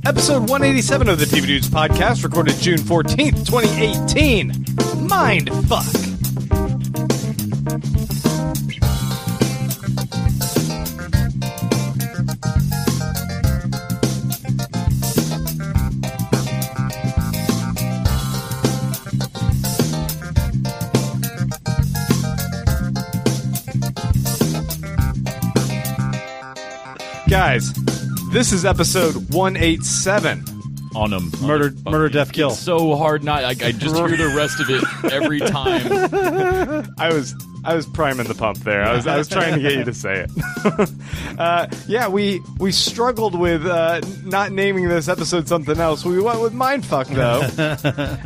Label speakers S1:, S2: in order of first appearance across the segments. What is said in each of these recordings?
S1: Episode 187 of the TV Dudes podcast, recorded June 14th, 2018. Mind fuck. Guys, this is episode 187.
S2: On them.
S3: Murder, death, kill.
S2: It's so hard not. I just hear the rest of it every time.
S1: I was priming the pump there. I was trying to get you to say it. Yeah, we struggled with not naming this episode something else. We went with mindfuck though,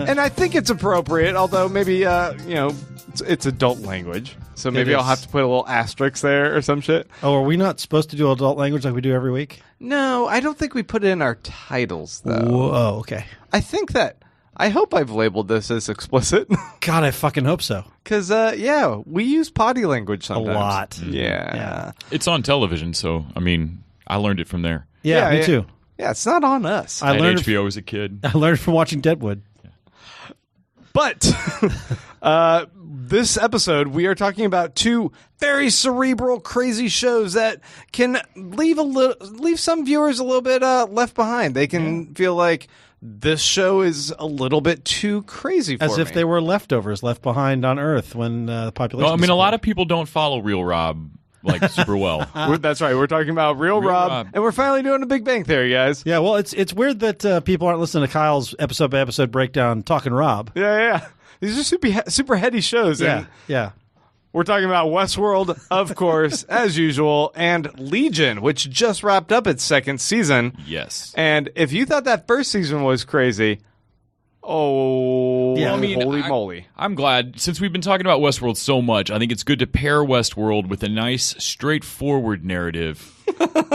S1: and I think it's appropriate. Although maybe it's adult language, so maybe I'll have to put a little asterisk there or some shit.
S3: Oh, are we not supposed to do adult language like we do every week?
S1: No, I don't think we put it in our titles though.
S3: Whoa, okay.
S1: I hope I've labeled this as explicit.
S3: God, I fucking hope so.
S1: Because, we use potty language sometimes.
S3: A lot.
S1: Mm-hmm. Yeah.
S2: It's on television, so, I mean, I learned it from there.
S3: Yeah, me too.
S1: Yeah, it's not on us.
S2: I learned HBO as a kid.
S3: I learned from watching Deadwood.
S1: But this episode, we are talking about two very cerebral, crazy shows that can leave some viewers a little bit left behind. They can feel like this show is a little bit too crazy for me.
S3: As if they were leftovers left behind on Earth when the population...
S2: Well, I mean, a lot of people don't follow Real Rob like super well.
S1: That's right. We're talking about Real Rob, and we're finally doing a Big Bang Theory, guys.
S3: Yeah, well, it's weird that people aren't listening to Kyle's episode-by-episode breakdown, Talking Rob.
S1: Yeah. These are super heady shows.
S3: Yeah.
S1: We're talking about Westworld, of course, as usual, and Legion, which just wrapped up its second season.
S2: Yes.
S1: And if you thought that first season was crazy, holy moly.
S2: I'm glad. Since we've been talking about Westworld so much, I think it's good to pair Westworld with a nice, straightforward narrative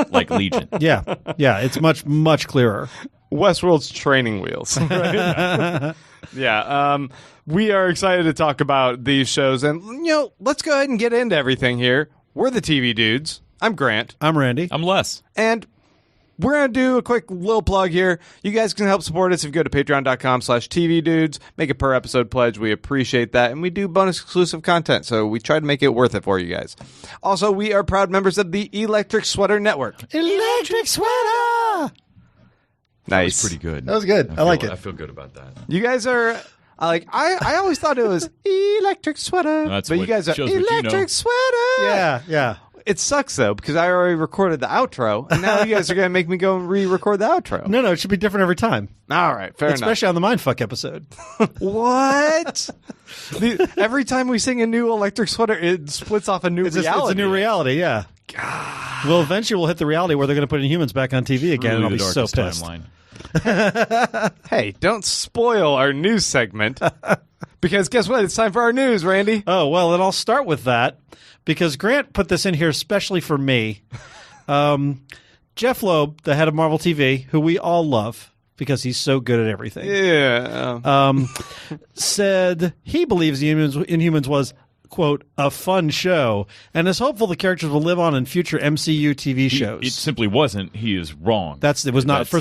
S2: like Legion.
S3: Yeah, it's much, much clearer.
S1: Westworld's training wheels. Right? Yeah. We are excited to talk about these shows, and let's go ahead and get into everything here. We're the TV Dudes. I'm Grant.
S3: I'm Randy.
S2: I'm Les.
S1: And we're going to do a quick little plug here. You guys can help support us if you go to patreon.com/tvdudes. Make a per episode pledge. We appreciate that. And we do bonus exclusive content, so we try to make it worth it for you guys. Also, we are proud members of the Electric Sweater Network.
S3: Electric Sweater!
S1: Nice.
S2: That was pretty good.
S3: That was good. I like it.
S2: I feel good about that.
S1: You guys are... I always thought it was electric sweater, but you guys are electric sweater.
S3: Yeah.
S1: It sucks though because I already recorded the outro, and now you guys are gonna make me go and re-record the outro.
S3: No, it should be different every time.
S1: All right, fair enough.
S3: Especially on the Mindfuck episode.
S1: What? Every time we sing a new electric sweater, it splits off a new reality.
S3: It's a new reality. Yeah. God. Well, eventually we'll hit the reality where they're going to put Inhumans back on TV again, and I'll be so pissed.
S2: Timeline.
S1: Hey, don't spoil our news segment. Because guess what? It's time for our news, Randy.
S3: Oh, well, then I'll start with that because Grant put this in here especially for me. Jeff Loeb, the head of Marvel TV, who we all love because he's so good at everything.
S1: Yeah.
S3: Said he believes Inhumans was, quote, a fun show, and is hopeful the characters will live on in future MCU TV shows.
S2: It simply wasn't. He is wrong.
S3: First of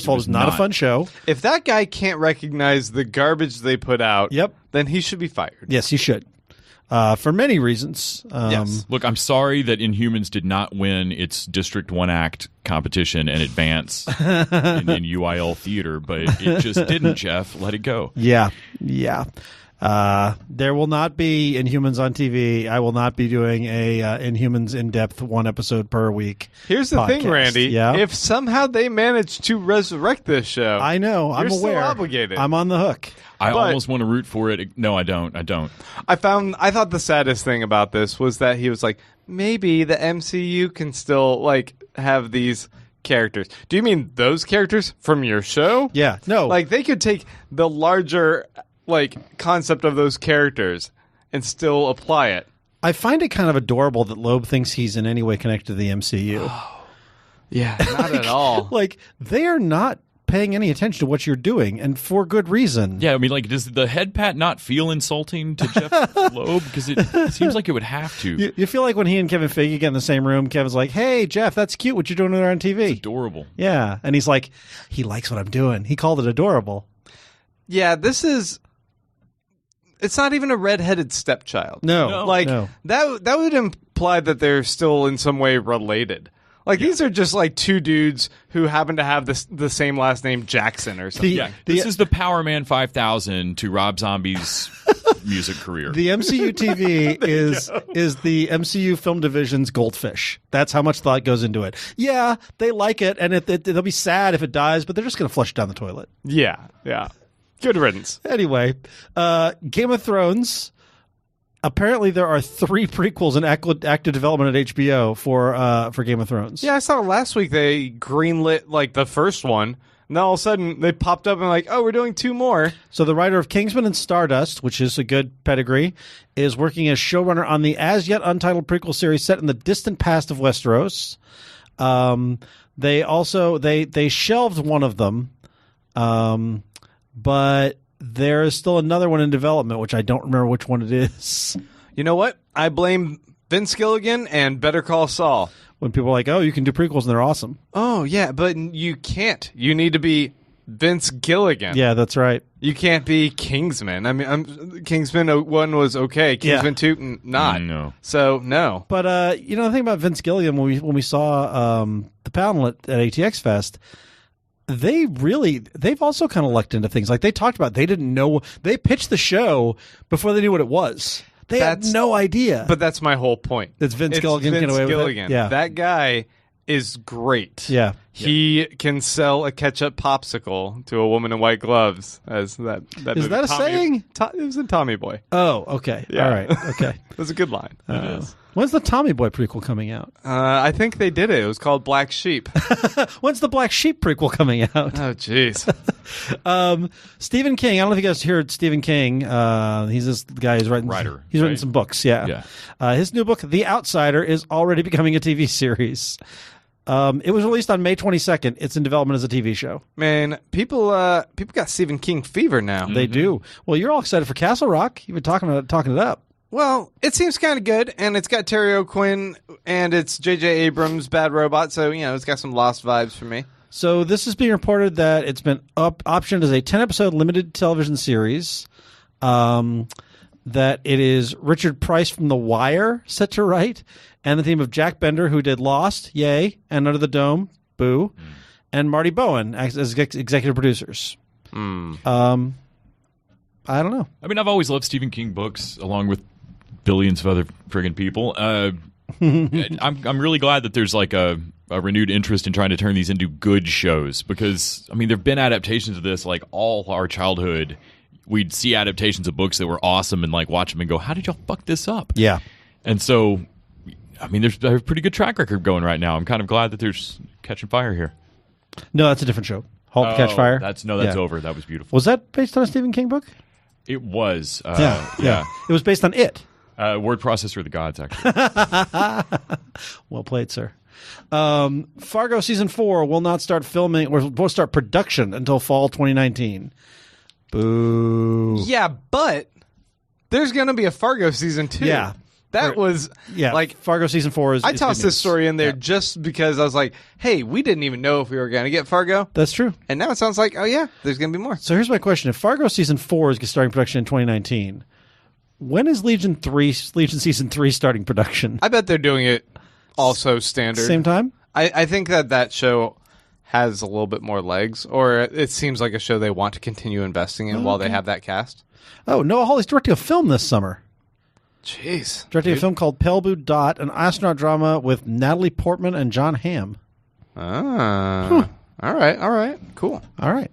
S3: all, it was not a fun show.
S1: If that guy can't recognize the garbage they put out, then he should be fired.
S3: Yes, he should. For many reasons.
S1: Yes.
S2: Look, I'm sorry that Inhumans did not win its District 1 Act competition and advance in UIL theater, but it just didn't, Jeff. Let it go.
S3: Yeah. There will not be Inhumans on TV. I will not be doing a Inhumans in-depth one episode per week.
S1: Here's the thing, Randy.
S3: Yeah?
S1: If somehow they manage to resurrect this show,
S3: I know. I'm
S1: you're
S3: aware.
S1: Still obligated.
S3: I'm on the hook.
S2: I almost want to root for it. No, I don't.
S1: I thought the saddest thing about this was that he was like, maybe the MCU can still have these characters. Do you mean those characters from your show?
S3: Yeah. No.
S1: They could take the larger concept of those characters and still apply it.
S3: I find it kind of adorable that Loeb thinks he's in any way connected to the MCU.
S1: Yeah, not at all.
S3: They are not paying any attention to what you're doing, and for good reason.
S2: Yeah, I mean, like, does the head pat not feel insulting to Jeff Loeb? Because it seems like it would have to.
S3: You feel like when he and Kevin Feige get in the same room, Kevin's like, "Hey, Jeff, that's cute. What you doing there on TV?"
S2: It's adorable.
S3: Yeah, and he's like, "He likes what I'm doing." He called it adorable.
S1: Yeah, this is. It's not even a redheaded stepchild.
S3: No.
S1: Like
S3: No.
S1: that would imply that they're still in some way related. Like these are just like two dudes who happen to have the same last name, Jackson or something.
S2: Yeah, this is the Power Man 5000 to Rob Zombie's music career.
S3: The MCU TV is the MCU film division's Goldfish. That's how much thought goes into it. Yeah, they like it, and they'll be sad if it dies, but they're just going to flush it down the toilet.
S1: Yeah. Good riddance.
S3: Anyway, Game of Thrones. Apparently, there are 3 prequels in active development at HBO for Game of Thrones.
S1: Yeah, I saw last week they greenlit like the first one. And then all of a sudden they popped up and like, oh, we're doing 2 more.
S3: So the writer of Kingsman and Stardust, which is a good pedigree, is working as showrunner on the as yet untitled prequel series set in the distant past of Westeros. They also they shelved one of them, but there is still another one in development, which I don't remember which one it is.
S1: You know what? I blame Vince Gilligan and Better Call Saul.
S3: When people are like, oh, you can do prequels and they're awesome.
S1: Oh, yeah, but you can't. You need to be Vince Gilligan.
S3: Yeah, that's right.
S1: You can't be Kingsman. I mean, Kingsman 1 was okay. Kingsman 2, not.
S2: No.
S1: So, no.
S3: But, the thing about Vince Gilligan, when we saw the panel at ATX Fest, they've also kind of lucked into things. Like they talked about, they didn't know, they pitched the show before they knew what it was. They had no idea.
S1: But that's my whole point.
S3: It's Vince Gilligan getting away with it. Yeah.
S1: That guy is great.
S3: Yeah.
S1: He can sell a ketchup popsicle to a woman in white gloves. As that
S3: Is
S1: movie.
S3: that a saying?
S1: It was in Tommy Boy.
S3: Oh, okay.
S1: Yeah.
S3: All right. Okay.
S1: It was a good line. It is.
S3: When's the Tommy Boy prequel coming out?
S1: I think they did it. It was called Black Sheep.
S3: When's the Black Sheep prequel coming out?
S1: Oh, jeez.
S3: Stephen King. I don't know if you guys heard Stephen King. He's this guy who's writing.
S2: Writer,
S3: He's written
S2: right?
S3: some books. Yeah. His new book, The Outsider, is already becoming a TV series. It was released on May 22nd. It's in development as a TV show.
S1: Man, people got Stephen King fever now.
S3: They do. Well, you're all excited for Castle Rock. You've been talking it up.
S1: Well, it seems kind of good, and it's got Terry O'Quinn, and it's J.J. Abrams' Bad Robot, so, it's got some Lost vibes for me.
S3: So this is being reported that it's been optioned as a 10-episode limited television series, that it is Richard Price from The Wire set to write, and the team of Jack Bender, who did Lost, yay, and Under the Dome, boo, and Marty Bowen as executive producers. I don't know.
S2: I mean, I've always loved Stephen King books, along with billions of other friggin' people. I'm really glad that there's like a renewed interest in trying to turn these into good shows, because I mean there've been adaptations of this like all our childhood. We'd see adaptations of books that were awesome and like watch them and go, how did y'all fuck this up?
S3: Yeah.
S2: And so, I mean, there's a pretty good track record going right now. I'm kind of glad that there's catching fire here.
S3: No, that's a different show. Halt to Catch Fire.
S2: That's
S3: Yeah.
S2: over. That was beautiful.
S3: Was that based on a Stephen King book?
S2: It was.
S3: Yeah. It was based on It.
S2: Word processor of the gods, actually.
S3: Well played, sir. Fargo season 4 will not start filming or will start production until fall 2019. Boo.
S1: Yeah, but there's going to be a Fargo season 2.
S3: Yeah.
S1: That was like
S3: Fargo season 4 is.
S1: I
S3: is
S1: tossed
S3: good
S1: this
S3: news.
S1: story in there
S3: Yeah.
S1: just because I was like, hey, we didn't even know if we were going to get Fargo.
S3: That's true.
S1: And now it sounds like, oh, yeah, there's going to be more.
S3: So here's my question: if Fargo season 4 is starting production in 2019, when is Legion season 3 starting production?
S1: I bet they're doing it also standard.
S3: Same time?
S1: I think that show has a little bit more legs, or it seems like a show they want to continue investing in while they have that cast.
S3: Oh, Noah Hawley's directing a film this summer.
S1: Jeez.
S3: Directing a film called Pale Blue Dot, an astronaut drama with Natalie Portman and John Hamm.
S1: All right. Cool.
S3: All right.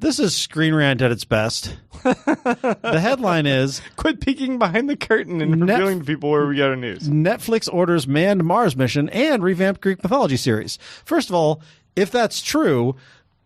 S3: This is Screen Rant at its best. The headline is
S1: Quit peeking behind the curtain and revealing to people where we get our news.
S3: Netflix orders manned Mars mission and revamped Greek mythology series. First of all, if that's true,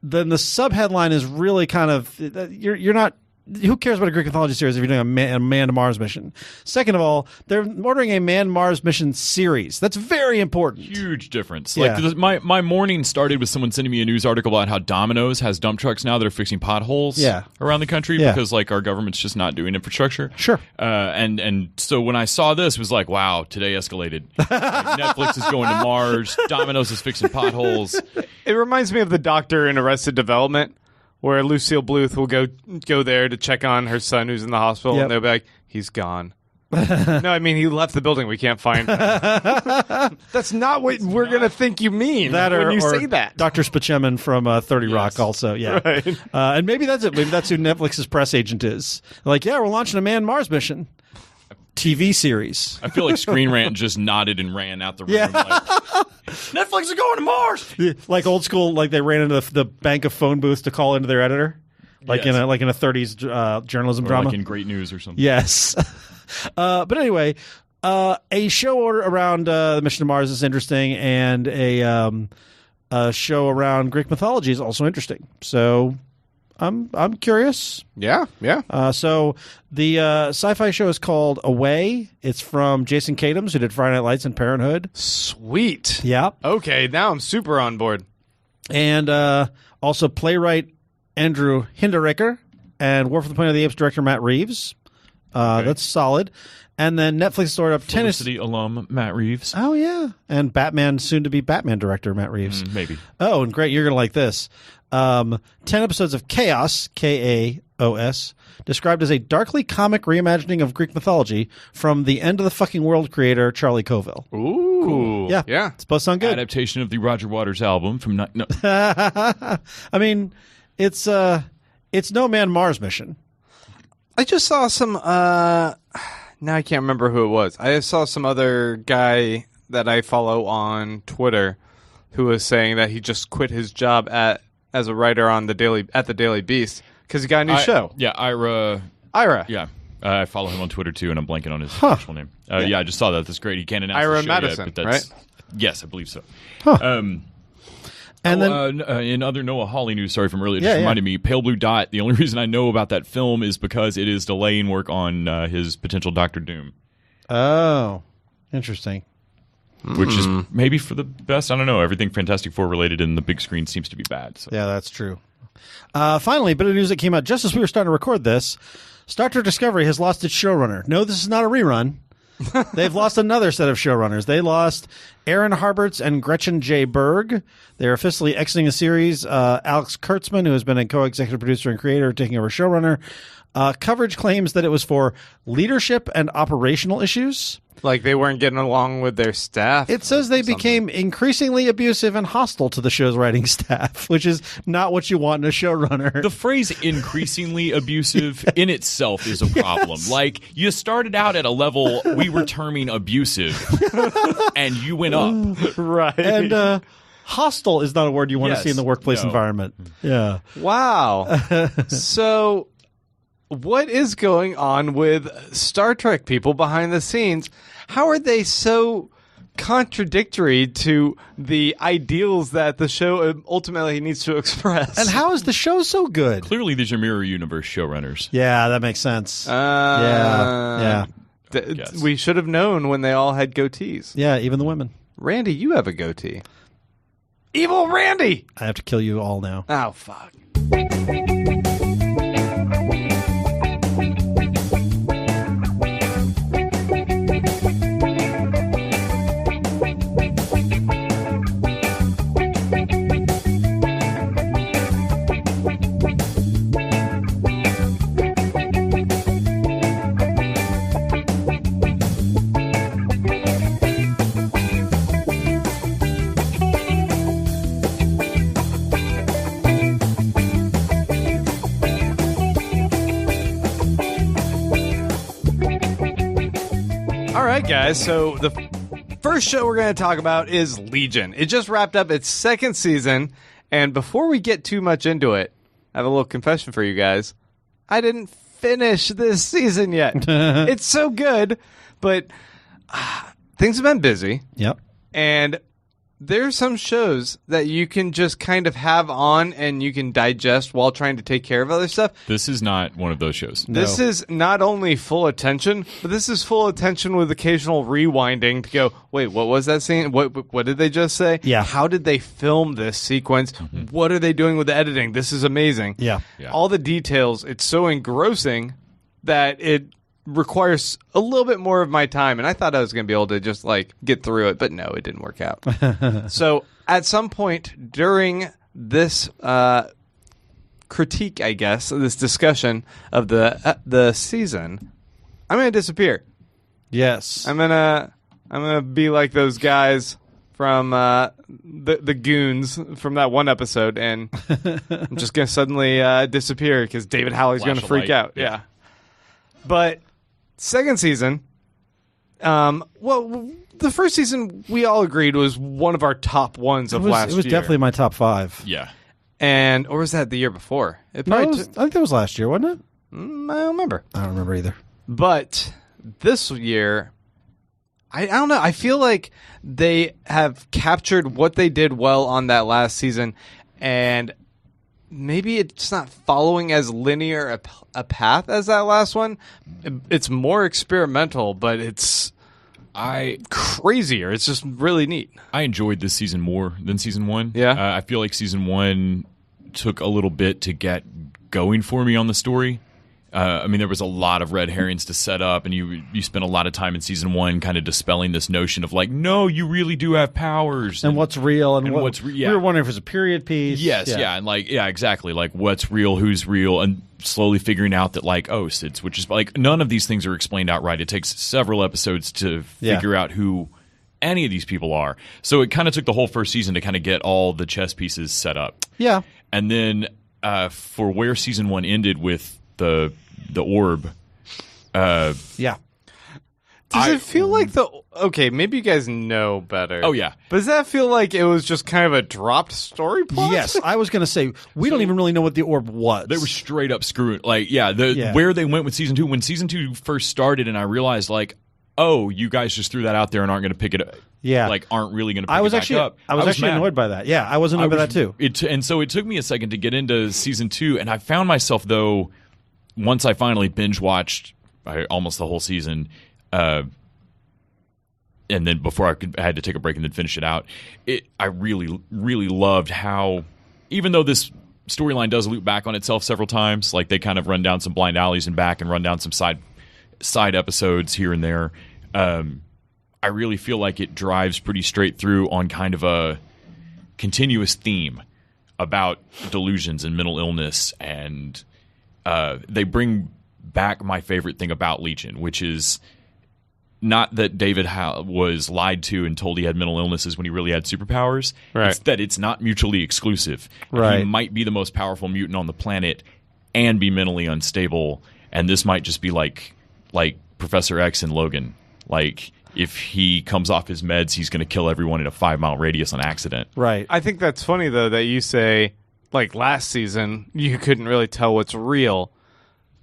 S3: then the subheadline is really kind of you're not who cares about a Greek mythology series if you're doing a man to Mars mission? Second of all, they're ordering a man Mars mission series. That's very important.
S2: Huge difference.
S3: Yeah.
S2: Like my morning started with someone sending me a news article about how Domino's has dump trucks now that are fixing potholes around the country because like our government's just not doing infrastructure.
S3: Sure.
S2: And so when I saw this, it was like, wow, today escalated. Like, Netflix is going to Mars. Domino's is fixing potholes.
S1: It reminds me of the doctor in Arrested Development, where Lucille Bluth will go there to check on her son who's in the hospital, and they'll be like, he's gone. No, I mean, he left the building. We can't find him. That's not what we're going to think you mean when you say that.
S3: Dr. Spaceman from 30 Rock also,
S1: Right.
S3: And maybe that's it. Maybe that's who Netflix's press agent is. Like, we're launching a man Mars mission. TV series.
S2: I feel like Screen Rant just nodded and ran out the room. Like, Netflix is going to Mars.
S3: Like old school, like they ran into the bank of phone booths to call into their editor, like in a 30s journalism drama,
S2: like in Great News or something.
S3: Yes. But anyway, a show around the mission to Mars is interesting, and a show around Greek mythology is also interesting. So I'm curious.
S1: Yeah.
S3: So the sci-fi show is called Away. It's from Jason Katims, who did Friday Night Lights and Parenthood.
S1: Sweet.
S3: Yeah.
S1: Okay, now I'm super on board.
S3: And also playwright Andrew Hinderaker and War for the Planet of the Apes director Matt Reeves. That's solid. And then Netflix stored up
S2: Felicity alum Matt Reeves.
S3: Oh, yeah. And Batman, soon-to-be Batman director Matt Reeves.
S2: Maybe.
S3: Oh, and great. You're going to like this. 10 episodes of Chaos, K-A-O-S, described as a darkly comic reimagining of Greek mythology from the End of the Fucking World creator Charlie Covell.
S1: Ooh. Cool.
S3: Yeah. It's supposed to sound good.
S2: Adaptation of the Roger Waters album from... No.
S3: I mean, it's no man Mars mission.
S1: I just saw some... now I can't remember who it was. I saw some other guy that I follow on Twitter who was saying that he just quit his job as a writer on the Daily Beast because he got a new show.
S2: Yeah, Ira.
S1: Yeah.
S2: I follow him on Twitter too, and I'm blanking on his actual name. Yeah, I just saw that. That's great. He can't announce
S1: Ira
S2: the show
S1: Madison,
S2: yet, but that's,
S1: right?
S2: Yes, I believe so.
S3: And then
S2: in other Noah Hawley news, sorry from earlier, just reminded me, Pale Blue Dot, the only reason I know about that film is because it is delaying work on his potential Doctor Doom.
S3: Oh, interesting.
S2: Which is maybe for the best. I don't know. Everything Fantastic Four related in the big screen seems to be bad. So.
S3: Yeah, that's true. Finally, a bit of news that came out just as we were starting to record this. Star Trek Discovery has lost its showrunner. No, this is not a rerun. They've lost another set of showrunners. They lost Aaron Harberts and Gretchen J. Berg. They're officially exiting the series. Alex Kurtzman, who has been a co-executive producer and creator, taking over showrunner. Coverage claims that it was for leadership and operational issues.
S1: Like they weren't getting along with their staff.
S3: It says they became increasingly abusive and hostile to the show's writing staff, which is not what you want in a showrunner.
S2: The phrase increasingly abusive in itself is a problem. Like, you started out at a level we were terming abusive, and you went up.
S1: Right.
S3: And hostile is not a word you want to see in the workplace environment. Yeah.
S1: Wow. So... what is going on with Star Trek people behind the scenes? How are they so contradictory to the ideals that the show ultimately needs to express?
S3: And how is the show so good?
S2: Clearly, these are Mirror Universe showrunners.
S3: Yeah, that makes sense.
S1: We should have known when they all had goatees.
S3: Yeah, even the women.
S1: Randy, you have a goatee. Evil Randy!
S3: I have to kill you all now.
S1: Oh, fuck. All right, guys, so the first show we're going to talk about is Legion. It just wrapped up its second season, and before we get too much into it, I have a little confession for you guys. I didn't finish this season yet. It's so good, but things have been busy.
S3: Yep.
S1: And there's some shows that you can just kind of have on and you can digest while trying to take care of other stuff.
S2: This is not one of those shows.
S1: This is not only full attention, but this is full attention with occasional rewinding to go, wait, what was that scene? What did they just say?
S3: Yeah.
S1: How did they film this sequence? What are they doing with the editing? This is amazing.
S3: Yeah.
S1: All the details, it's so engrossing that it requires a little bit more of my time, and I thought I was going to be able to just like get through it, but no, it didn't work out. So at some point during this critique, I guess, this discussion of the season, I'm going to disappear.
S3: Yes.
S1: I'm gonna be like those guys from the Goons from that one episode, and I'm just going to suddenly disappear because David Howley's going to freak out. Yeah. But second season, well, the first season we all agreed was one of our top ones of last year.
S3: It was definitely my top 5.
S2: Yeah.
S1: Or was that the year before?
S3: I think that was last year, wasn't it?
S1: I don't remember.
S3: I don't remember either.
S1: But this year, I don't know. I feel like they have captured what they did well on that last season, and maybe it's not following as linear a path as that last one. It's more experimental, but it's crazier. It's just really neat.
S2: I enjoyed this season more than season 1.
S1: Yeah.
S2: I feel like season 1 took a little bit to get going for me on the story. I mean, there was a lot of red herrings to set up, and you spent a lot of time in season 1 kind of dispelling this notion of like, no, you really do have powers,
S3: and what's real, and what's
S2: yeah.
S3: We were wondering if it was a period piece.
S2: Yes, yeah, and like, yeah, exactly, like what's real, who's real, and slowly figuring out that like, oh, it's which is like none of these things are explained outright. It takes several episodes to figure out who any of these people are. So it kind of took the whole first season to kind of get all the chess pieces set up.
S3: Yeah,
S2: and then for where season 1 ended with the orb.
S3: Yeah.
S1: Does it feel like okay, maybe you guys know better.
S2: Oh, yeah.
S1: But does that feel like it was just kind of a dropped story plot?
S3: Yes, I was going to say, we don't even really know what the orb was.
S2: They were straight up screwing. Like, where they went with season 2, when season 2 first started, and I realized, like, oh, you guys just threw that out there and aren't going to pick it up.
S3: Yeah.
S2: Like, aren't really going to pick
S3: I was
S2: it back
S3: actually,
S2: up.
S3: I was actually
S2: mad.
S3: annoyed by that. Yeah, I was annoyed by that too.
S2: And so it took me a second to get into season 2, and I found myself, though, once I finally binge watched almost the whole season, and then before I had to take a break and then finish it out, I really, really loved how, even though this storyline does loop back on itself several times, like they kind of run down some blind alleys and back and run down some side episodes here and there, I really feel like it drives pretty straight through on kind of a continuous theme about delusions and mental illness, and they bring back my favorite thing about Legion, which is not that David was lied to and told he had mental illnesses when he really had superpowers.
S1: Right.
S2: It's that it's not mutually exclusive.
S3: Right.
S2: He might be the most powerful mutant on the planet and be mentally unstable, and this might just be like Professor X and Logan. Like, if he comes off his meds, he's going to kill everyone in a 5-mile radius on accident.
S3: Right.
S1: I think that's funny, though, that you say, like, last season, you couldn't really tell what's real.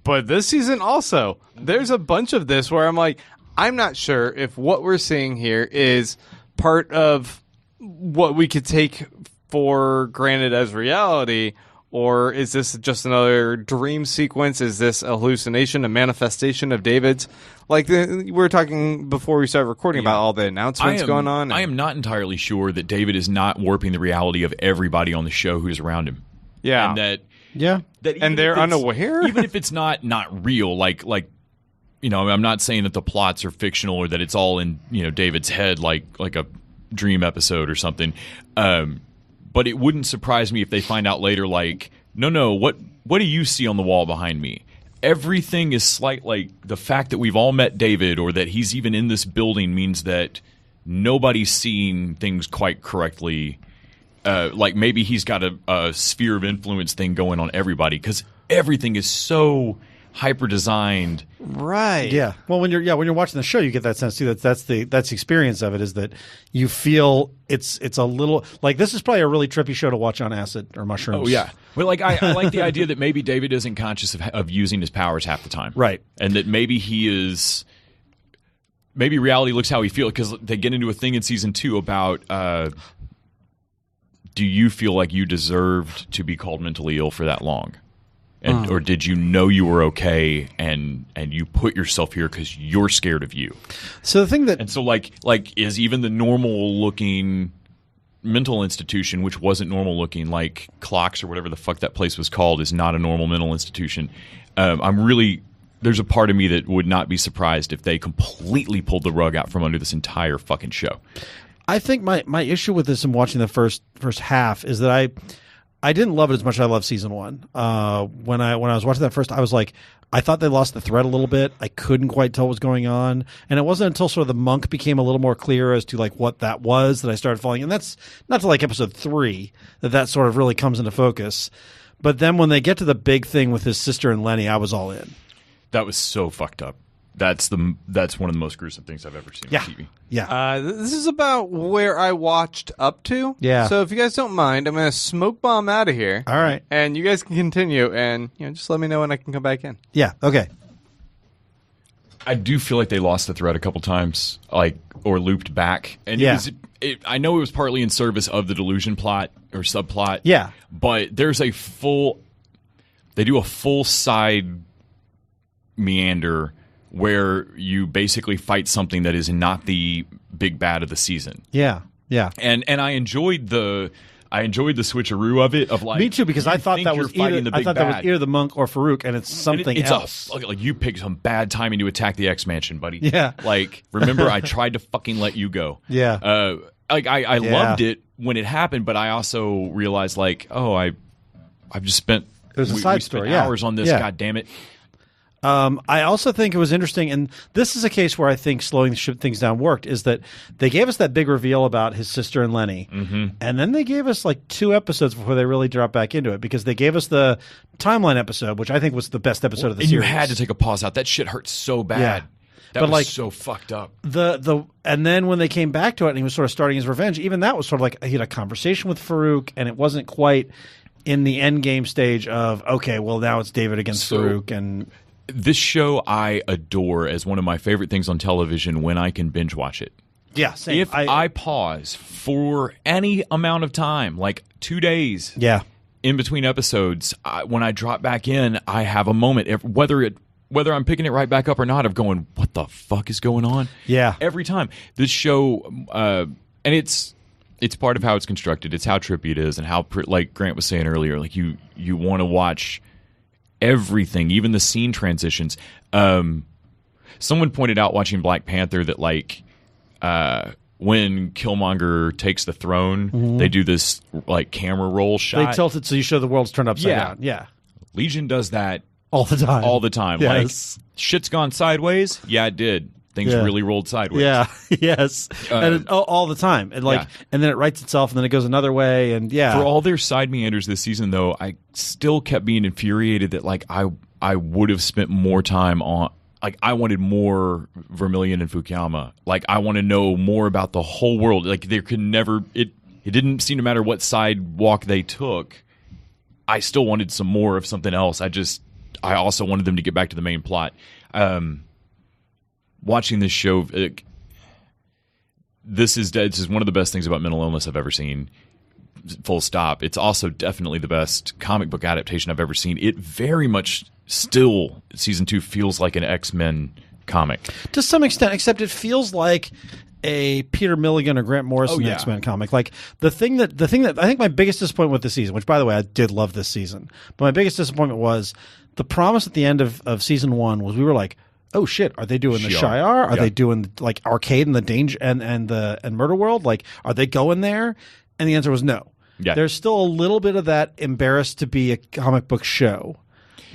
S1: But this season also, there's a bunch of this where I'm like, I'm not sure if what we're seeing here is part of what we could take for granted as reality, or is this just another dream sequence? Is this a hallucination, a manifestation of David's? Like we were talking before we started recording about all the announcements going on.
S2: I am not entirely sure that David is not warping the reality of everybody on the show who's around him.
S1: Yeah.
S2: And that
S1: and they're unaware?
S2: Even if it's not real, like I'm not saying that the plots are fictional or that it's all in David's head like a dream episode or something. But it wouldn't surprise me if they find out later, like, no, what do you see on the wall behind me? Everything is slight. Like, the fact that we've all met David or that he's even in this building means that nobody's seeing things quite correctly. Like, maybe he's got a sphere of influence thing going on everybody, because everything is so hyper designed.
S1: Right.
S3: Yeah. Well, when you're watching the show, you get that sense too. That's the experience of it, is that you feel it's a little like this is probably a really trippy show to watch on acid or mushrooms.
S2: Oh yeah. Well, like I like the idea that maybe David isn't conscious of using his powers half the time.
S3: Right.
S2: And that maybe he is. Maybe reality looks how he feels, because they get into a thing in season 2 about do you feel like you deserved to be called mentally ill for that long? And, or did you know you were okay and you put yourself here because you're scared of you?
S3: So the thing that...
S2: And so like is even the normal looking mental institution, which wasn't normal looking, like Clocks or whatever the fuck that place was called, is not a normal mental institution. There's a part of me that would not be surprised if they completely pulled the rug out from under this entire fucking show.
S3: I think my issue with this and watching the first half is that I didn't love it as much as I loved season 1. When I was watching that first, I was like, I thought they lost the thread a little bit. I couldn't quite tell what was going on, and it wasn't until sort of the monk became a little more clear as to like what that was that I started falling. And that's not till like episode 3 that sort of really comes into focus. But then when they get to the big thing with his sister and Lenny, I was all in.
S2: That was so fucked up. That's one of the most gruesome things I've ever seen on TV.
S3: Yeah.
S1: This is about where I watched up to.
S3: Yeah.
S1: So if you guys don't mind, I'm going to smoke bomb out of here.
S3: All right.
S1: And you guys can continue, and just let me know when I can come back in.
S3: Yeah. Okay.
S2: I do feel like they lost the thread a couple times, or looped back. And I know it was partly in service of the delusion plot or subplot.
S3: Yeah.
S2: But there's they do a full side meander where you basically fight something that is not the big bad of the season.
S3: Yeah. Yeah.
S2: And I enjoyed the switcheroo of it, of like,
S3: me too, because I thought that was either the monk or Farouk, and it's something else.
S2: Like you picked some bad timing to attack the X Mansion, buddy.
S3: Yeah.
S2: Like, remember, I tried to fucking let you go.
S3: Yeah.
S2: I loved it when it happened, but I also realized I've just spent hours on this.
S3: Yeah.
S2: God damn it.
S3: I also think it was interesting, and this is a case where I think slowing things down worked, is that they gave us that big reveal about his sister and Lenny, and then they gave us like 2 episodes before they really dropped back into it, because they gave us the timeline episode, which I think was the best episode of the series.
S2: And you had to take a pause out. That shit hurt so bad.
S3: Yeah.
S2: That was so fucked up.
S3: And then when they came back to it and he was sort of starting his revenge, even that was sort of like he had a conversation with Farouk, and it wasn't quite in the end game stage of, okay, well now it's David against Farouk. And
S2: this show I adore as one of my favorite things on television when I can binge watch it.
S3: Yeah, same.
S2: If I pause for any amount of time, like 2 days in between episodes, when I drop back in, I have a moment, whether I'm picking it right back up or not, of going, what the fuck is going on?
S3: Yeah.
S2: Every time. This show, and it's part of how it's constructed. It's how trippy it is, and how, like Grant was saying earlier, like you want to watch everything, even the scene transitions. Someone pointed out watching Black Panther that when Killmonger takes the throne, they do this like camera roll shot.
S3: They tilt it so you show the world's turned upside down. Yeah.
S2: Legion does that
S3: all the time.
S2: Yes. Like, shit's gone sideways. Yeah, it did. Things really rolled sideways.
S3: Yeah. Yes. And all the time. And and then it writes itself, and then it goes another way. And
S2: for all their side meanders this season, though, I still kept being infuriated that I would have spent more time on. Like, I wanted more Vermilion and Fukuyama. Like, I want to know more about the whole world. Like, there could never. It didn't seem to matter what sidewalk they took. I still wanted some more of something else. I also wanted them to get back to the main plot. Watching this show, this is one of the best things about mental illness I've ever seen. Full stop. It's also definitely the best comic book adaptation I've ever seen. It very much still, season 2 feels like an X-Men comic
S3: to some extent, except it feels like a Peter Milligan or Grant Morrison X-Men comic. Like the thing that I think my biggest disappointment with this season, which by the way I did love this season, but my biggest disappointment was the promise at the end of season 1 was we were like, oh shit, are they doing the Shi'ar? Are they doing like Arcade and the Danger and Murder World? Like, are they going there? And the answer was no.
S2: Yeah.
S3: There's still a little bit of that embarrassed to be a comic book show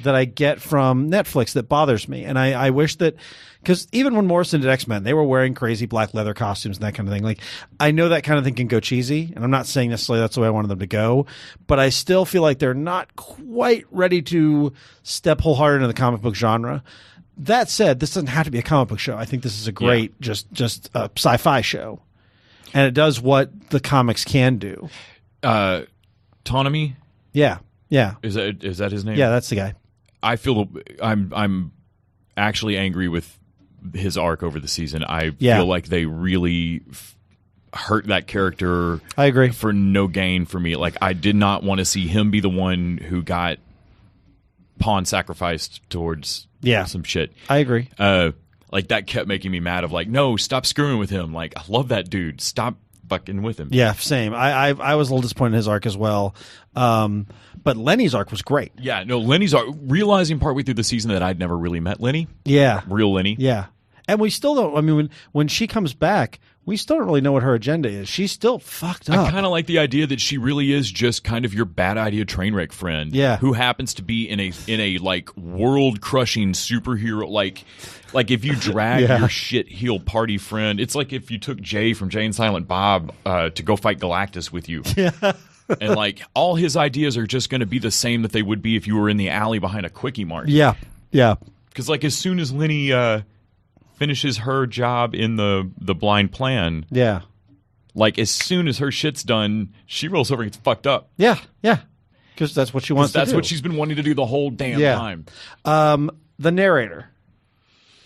S3: that I get from Netflix that bothers me. And I wish that, because even when Morrison did X-Men, they were wearing crazy black leather costumes and that kind of thing. Like, I know that kind of thing can go cheesy, and I'm not saying necessarily that's the way I wanted them to go, but I still feel like they're not quite ready to step wholehearted into the comic book genre. That said, this doesn't have to be a comic book show. I think this is a great, just a sci-fi show, and it does what the comics can do.
S2: Autonomy?
S3: Yeah.
S2: Is that his name?
S3: Yeah, that's the guy.
S2: I feel I'm actually angry with his arc over the season. I feel like they really hurt that character.
S3: I agree.
S2: For no gain for me. Like, I did not want to see him be the one who got pawn sacrificed towards some shit.
S3: I agree.
S2: Like, that kept making me mad of like, no, stop screwing with him. Like, I love that dude. Stop fucking with him.
S3: Yeah, same. I was a little disappointed in his arc as well. But Lenny's arc was great.
S2: Yeah, no, Lenny's arc, realizing partway through the season that I'd never really met Lenny.
S3: Yeah.
S2: Real Lenny.
S3: Yeah. And we still don't, I mean, when she comes back, we still don't really know what her agenda is. She's still fucked up.
S2: I kind of like the idea that she really is just kind of your bad idea train wreck friend.
S3: Yeah.
S2: Who happens to be in a like world crushing superhero, like if you drag your shit heel party friend, it's like if you took Jay from Jay and Silent Bob to go fight Galactus with you.
S3: Yeah.
S2: And like all his ideas are just going to be the same that they would be if you were in the alley behind a Quickie Mart.
S3: Yeah. Yeah.
S2: Because like as soon as Lenny finishes her job in the blind plan, like as soon as her shit's done, she rolls over and gets fucked up.
S3: Yeah. Yeah. Because that's what she wants to do.
S2: That's what she's been wanting to do the whole damn time.
S3: The narrator,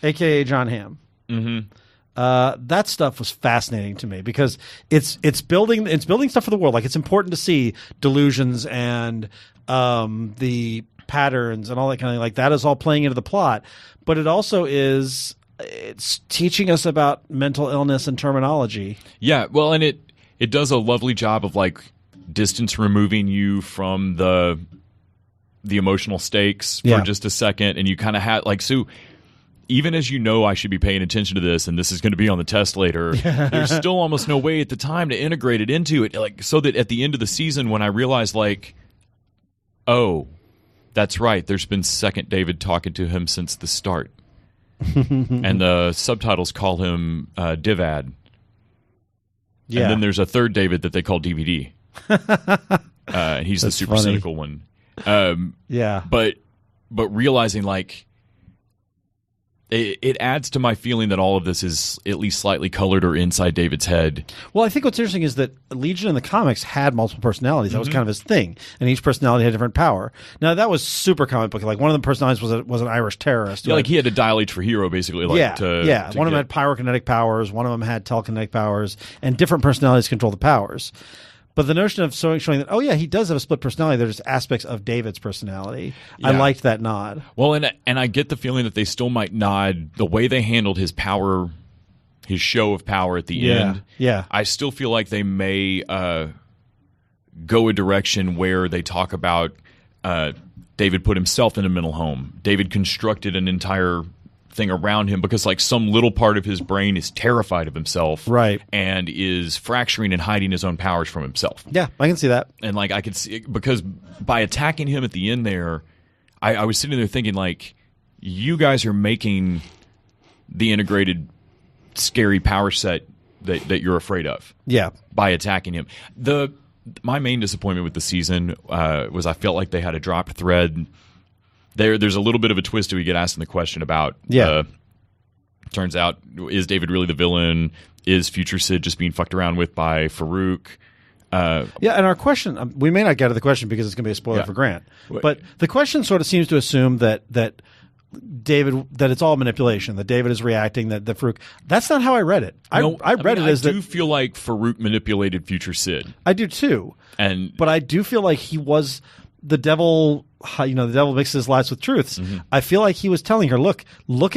S3: a.k.a. John Hamm.
S2: Mm-hmm.
S3: That stuff was fascinating to me because it's building stuff for the world. Like, it's important to see delusions and the patterns and all that kind of thing. Like, that is all playing into the plot, but it also is it's teaching us about mental illness and terminology.
S2: Yeah, well, and it does a lovely job of like distance removing you from the emotional stakes for just a second, and you kind of have like so. Even as you know I should be paying attention to this, and this is going to be on the test later, there's still almost no way at the time to integrate it into it, like so that at the end of the season, when I realized, like, oh, that's right, there's been second David talking to him since the start, and the subtitles call him Divad, and then there's a third David that they call DVD, and he's the super cynical one. But realizing like. It adds to my feeling that all of this is at least slightly colored or inside David's head.
S3: Well, I think what's interesting is that Legion in the comics had multiple personalities. That was kind of his thing, and each personality had different power. Now, that was super comic book. Like, one of the personalities was an Irish terrorist.
S2: Yeah, like he had to dial H for hero, basically. Like,
S3: one of them had pyrokinetic powers. One of them had telekinetic powers, and different personalities control the powers. But the notion of showing that, oh yeah, he does have a split personality. There's aspects of David's personality. Yeah. I liked that nod.
S2: Well, and I get the feeling that they still might nod the way they handled his power, his show of power at the end.
S3: Yeah,
S2: I still feel like they may go a direction where they talk about David put himself in a mental home. David constructed an entire thing around him because like some little part of his brain is terrified of himself,
S3: right,
S2: and is fracturing and hiding his own powers from himself.
S3: Yeah, I can see that.
S2: And like I could see, because by attacking him at the end there, I was sitting there thinking like, you guys are making the integrated scary power set that you're afraid of.
S3: Yeah,
S2: by attacking him. My main disappointment with the season was I felt like they had a dropped thread. There's a little bit of a twist we get asked in the question about. Turns out, is David really the villain? Is Future Sid just being fucked around with by Farouk?
S3: And our question, we may not get to the question because it's going to be a spoiler for Grant. But the question sort of seems to assume that David, that it's all manipulation, that David is reacting, that the Farouk. That's not how I read it. I read it as that. I
S2: do feel like Farouk manipulated Future Sid.
S3: I do too. But I do feel like he was the devil. The devil mixes his lies with truths. Mm-hmm. I feel like he was telling her, look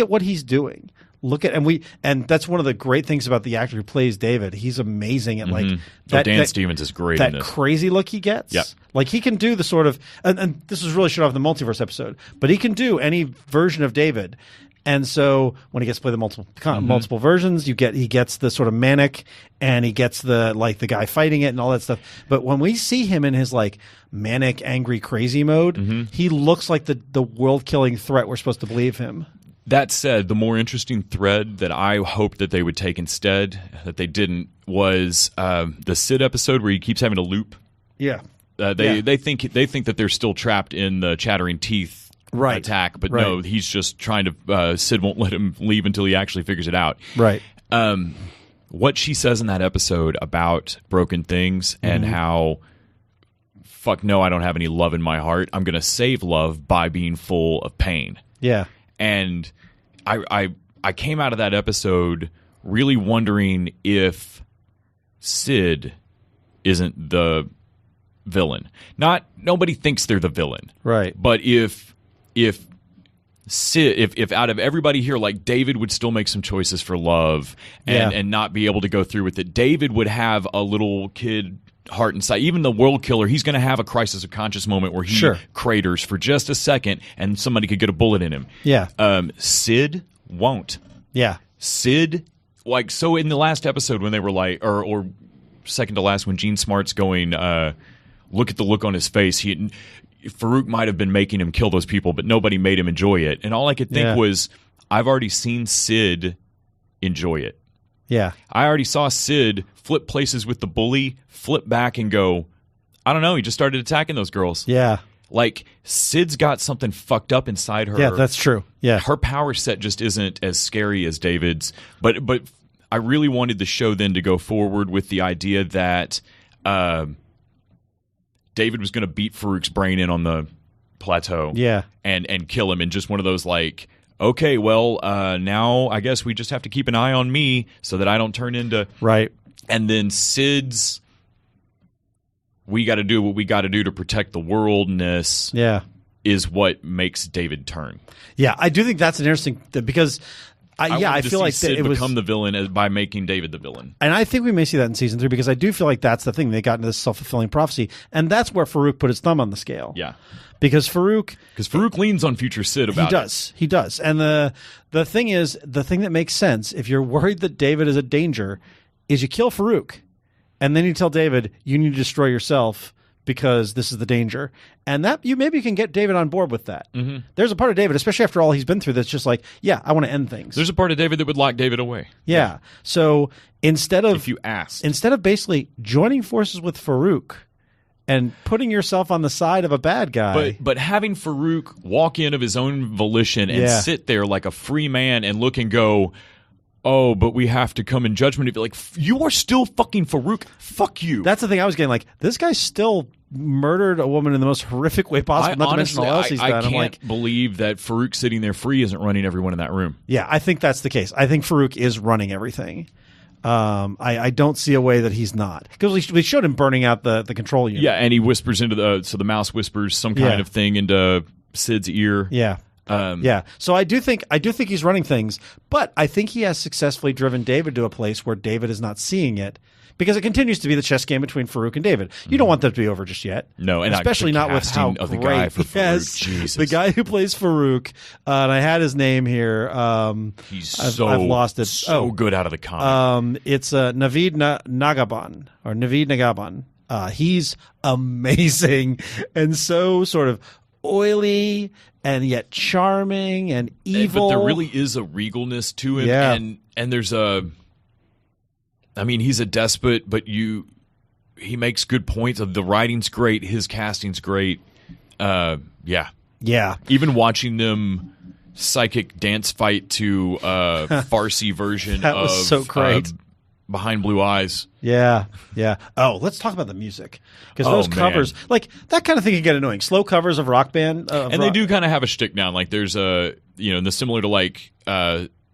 S3: at what he's doing. And that's one of the great things about the actor who plays David. He's amazing at like that.
S2: Dan Stevens is great in this.
S3: That crazy look he gets.
S2: Yep.
S3: Like he can do the sort of, and this was really showed off in the multiverse episode, but he can do any version of David. And so when he gets to play the multiple versions, he gets the sort of manic, and he gets the guy fighting it and all that stuff. But when we see him in his like manic, angry, crazy mode, he looks like the world killing threat we're supposed to believe him.
S2: That said, the more interesting thread that I hoped that they would take instead, that they didn't, was the Sid episode where he keeps having to loop.
S3: Yeah.
S2: They think that they're still trapped in the chattering teeth attack, but no, he's just trying to. Sid won't let him leave until he actually figures it out.
S3: Right.
S2: What she says in that episode about broken things and how, fuck no, I don't have any love in my heart. I'm going to save love by being full of pain.
S3: Yeah.
S2: And I came out of that episode really wondering if Sid isn't the villain. Nobody thinks they're the villain.
S3: Right.
S2: But if Sid, if out of everybody here, like David would still make some choices for love and not be able to go through with it. David would have a little kid heart inside. Even the world killer, he's going to have a crisis of conscience moment where he craters for just a second and somebody could get a bullet in him.
S3: Yeah.
S2: Sid won't.
S3: Yeah.
S2: Sid, like, so in the last episode when they were like, or second to last, when Gene Smart's going, look at the look on his face. Farouk might have been making him kill those people, but nobody made him enjoy it. And all I could think was, I've already seen Sid enjoy it.
S3: Yeah.
S2: I already saw Sid flip places with the bully, flip back and go, I don't know, he just started attacking those girls.
S3: Yeah.
S2: Like, Sid's got something fucked up inside her.
S3: Yeah, that's true. Yeah.
S2: Her power set just isn't as scary as David's. But I really wanted the show then to go forward with the idea that David was going to beat Farouk's brain in on the plateau.
S3: Yeah.
S2: And kill him in just one of those, like, okay, well, now I guess we just have to keep an eye on me so that I don't turn into...
S3: Right.
S2: And then Sid's, we got to do what we got to do to protect the worldness is what makes David turn.
S3: Yeah, I do think that's an interesting... Because... I feel like
S2: Sid
S3: it was
S2: become the villain by making David the villain,
S3: and I think we may see that in season 3 because I do feel like that's the thing. They got into this self-fulfilling prophecy, and that's where Farouk put his thumb on the scale.
S2: Yeah,
S3: because Farouk
S2: leans on future Sid about
S3: He does, and the thing is, the thing that makes sense if you're worried that David is a danger is you kill Farouk, and then you tell David you need to destroy yourself because this is the danger. And that you maybe can get David on board with that. Mm-hmm. There's a part of David, especially after all he's been through, that's just like, yeah, I want to end things.
S2: There's a part of David that would lock David away.
S3: Yeah. So instead of basically joining forces with Farouk and putting yourself on the side of a bad guy.
S2: But having Farouk walk in of his own volition and sit there like a free man and look and go, oh, but we have to come in judgment. If like, you are still fucking Farouk. Fuck you.
S3: That's the thing I was getting. Like, this guy still murdered a woman in the most horrific way possible.
S2: I can't believe that Farouk sitting there free isn't running everyone in that room.
S3: Yeah, I think that's the case. I think Farouk is running everything. I don't see a way that he's not, because we showed him burning out the control unit.
S2: Yeah, and he whispers into the mouse whispers some kind of thing into Sid's ear.
S3: Yeah. So I do think he's running things, but I think he has successfully driven David to a place where David is not seeing it, because it continues to be the chess game between Farouk and David. You don't want that to be over just yet.
S2: No, and
S3: especially not with how
S2: of the
S3: great
S2: guy for Farouk. Jesus.
S3: The guy who plays Farouk, and I had his name here. I've lost it.
S2: So good out of the comic.
S3: It's Naveed Nagaban or Naveed Nagaban. He's amazing and so sort of oily and yet charming and evil.
S2: But there really is a regalness to him, and there's a. I mean, he's a despot, but he makes good points. The writing's great, his casting's great. Yeah. Even watching them psychic dance fight to a Farsi version
S3: that was so great.
S2: Behind Blue Eyes.
S3: Yeah. Oh, let's talk about the music, because those covers, like that kind of thing, can get annoying. Slow covers of rock band,
S2: they do kind of have a shtick down. Like there's the similar to like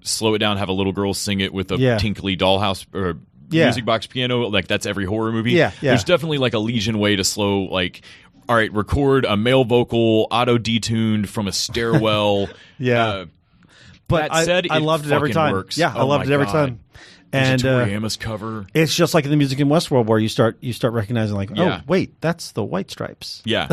S2: Slow It Down, have a little girl sing it with a tinkly dollhouse or music box piano. Like that's every horror movie.
S3: Yeah.
S2: There's definitely like a Legion way to slow, like, all right, record a male vocal auto detuned from a stairwell.
S3: But
S2: that said,
S3: I loved it every time.
S2: Works.
S3: Yeah, I loved it every time.
S2: And Amos cover.
S3: It's just like in the music in Westworld, where you start recognizing, like, oh wait, that's the White Stripes.
S2: Yeah.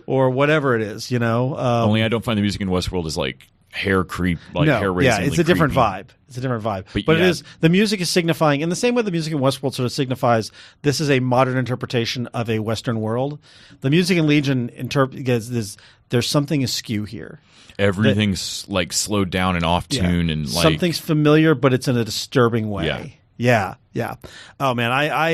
S3: Or whatever it is,
S2: Only I don't find the music in Westworld is like hair creep, like hair raising.
S3: Yeah, it's a different vibe. It's a different vibe. But it is, the music is signifying, in the same way the music in Westworld sort of signifies this is a modern interpretation of a Western world. The music in Legion there's something askew here.
S2: Everything's like slowed down and off tune, and like
S3: something's familiar, but it's in a disturbing way. Yeah. Oh man, I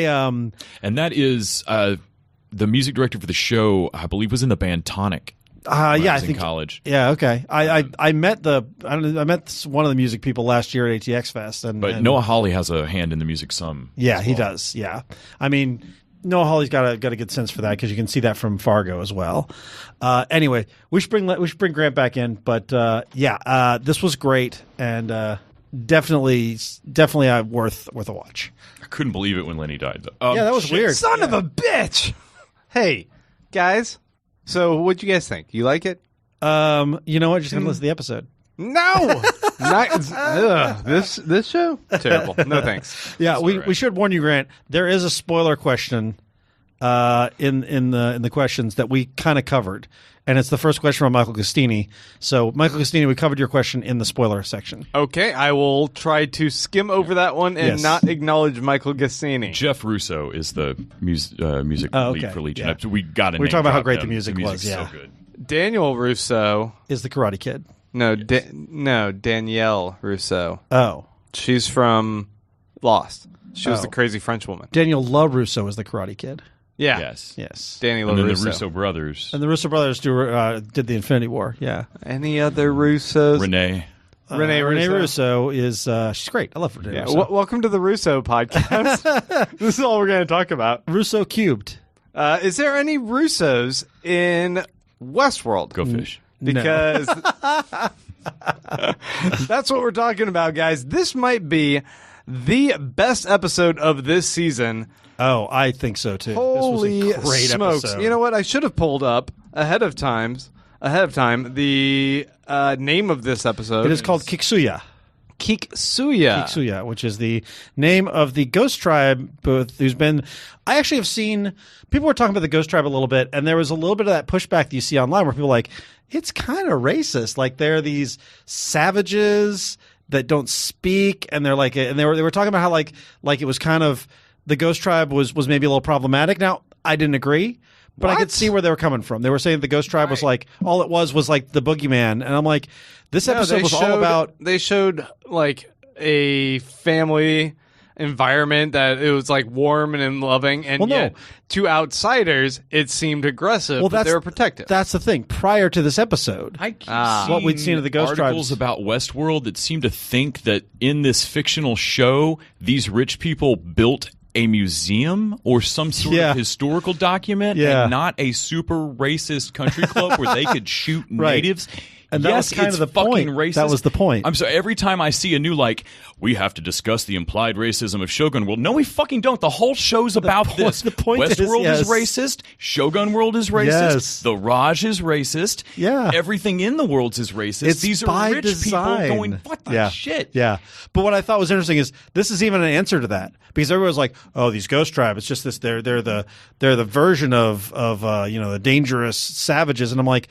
S2: and that is the music director for the show, I believe, was in the band Tonic.
S3: I think
S2: in college.
S3: Yeah, okay. I met one of the music people last year at ATX Fest,
S2: but Noah Hawley has a hand in the music some.
S3: Yeah, he does. Yeah, I mean, Noah Hawley's got a good sense for that, because you can see that from Fargo as well. Anyway, we should bring Grant back in, but this was great, and definitely worth a watch.
S2: I couldn't believe it when Lenny died, though.
S3: Yeah, that was weird.
S1: Son of a bitch! Hey, guys. So, what'd you guys think? You like it?
S3: You know what? Just gonna listen to the episode.
S1: No! This show? Terrible. No thanks.
S3: Yeah, we should warn you, Grant. There is a spoiler question in the questions that we kind of covered, and it's the first question from Michael Costini. So, Michael Costini, we covered your question in the spoiler section.
S1: Okay, I will try to skim over that one and not acknowledge Michael Costini.
S2: Jeff Russo is the music lead for Legion.
S3: Yeah.
S2: We got to.
S3: We're talking about how great
S2: him.
S3: the music was. Yeah,
S2: so good.
S1: Daniel Russo
S3: is the Karate Kid.
S1: No, Danielle Russo.
S3: Oh,
S1: she's from Lost. She was the crazy French woman.
S3: Daniel LaRusso is the Karate Kid.
S1: Yeah.
S3: Yes.
S1: Danny
S2: and
S1: LaRusso.
S2: then the Russo brothers.
S3: And the Russo brothers did the Infinity War. Yeah.
S1: Any other Russos?
S2: Renee
S3: Russo is she's great. I love Renee Russo.
S1: Welcome to the Russo podcast. This is all we're going to talk about.
S3: Russo cubed.
S1: Is there any Russos in Westworld?
S2: Go fish.
S1: Because that's what we're talking about, guys. This might be the best episode of this season.
S3: Oh, I think so too.
S1: Holy
S3: this was a great
S1: smokes!
S3: episode.
S1: You know what? I should have pulled up ahead of time the name of this episode.
S3: It is called Kiksuya.
S1: Kiksuya,
S3: which is the name of the Ghost Tribe. Who's been? I actually have seen people were talking about the Ghost Tribe a little bit, and there was a little bit of that pushback that you see online where people are like, it's kind of racist. Like they're these savages that don't speak, and they're like, and they were talking about how like it was kind of the Ghost Tribe was maybe a little problematic. Now I didn't agree. But I could see where they were coming from. They were saying the Ghost Tribe was like, all it was like the boogeyman. And I'm like, this episode was all about...
S1: They showed like a family environment that it was like warm and loving. And yet to outsiders, it seemed aggressive, but they were protected.
S3: That's the thing. Prior to this episode,
S2: I keep
S3: what we'd seen of the Ghost
S2: articles
S3: Tribes
S2: about Westworld that seem to think that in this fictional show, these rich people built a museum or some sort of historical document and not a super racist country club where they could shoot natives.
S3: And that was kind of the point.
S2: Racist.
S3: That was the point.
S2: I'm sorry. Every time I see a new, we have to discuss the implied racism of Shogun World. No, we fucking don't. The whole show's about this.
S3: The point
S2: Westworld is racist. Shogun World is racist.
S3: Yes.
S2: The Raj is racist.
S3: Yeah.
S2: Everything in the world is racist. These are rich
S3: design.
S2: people going, what the shit?
S3: Yeah. But what I thought was interesting is this is even an answer to that. Because everyone's like, oh, these Ghost Tribe, it's just this, they're the version of the dangerous savages. And I'm like,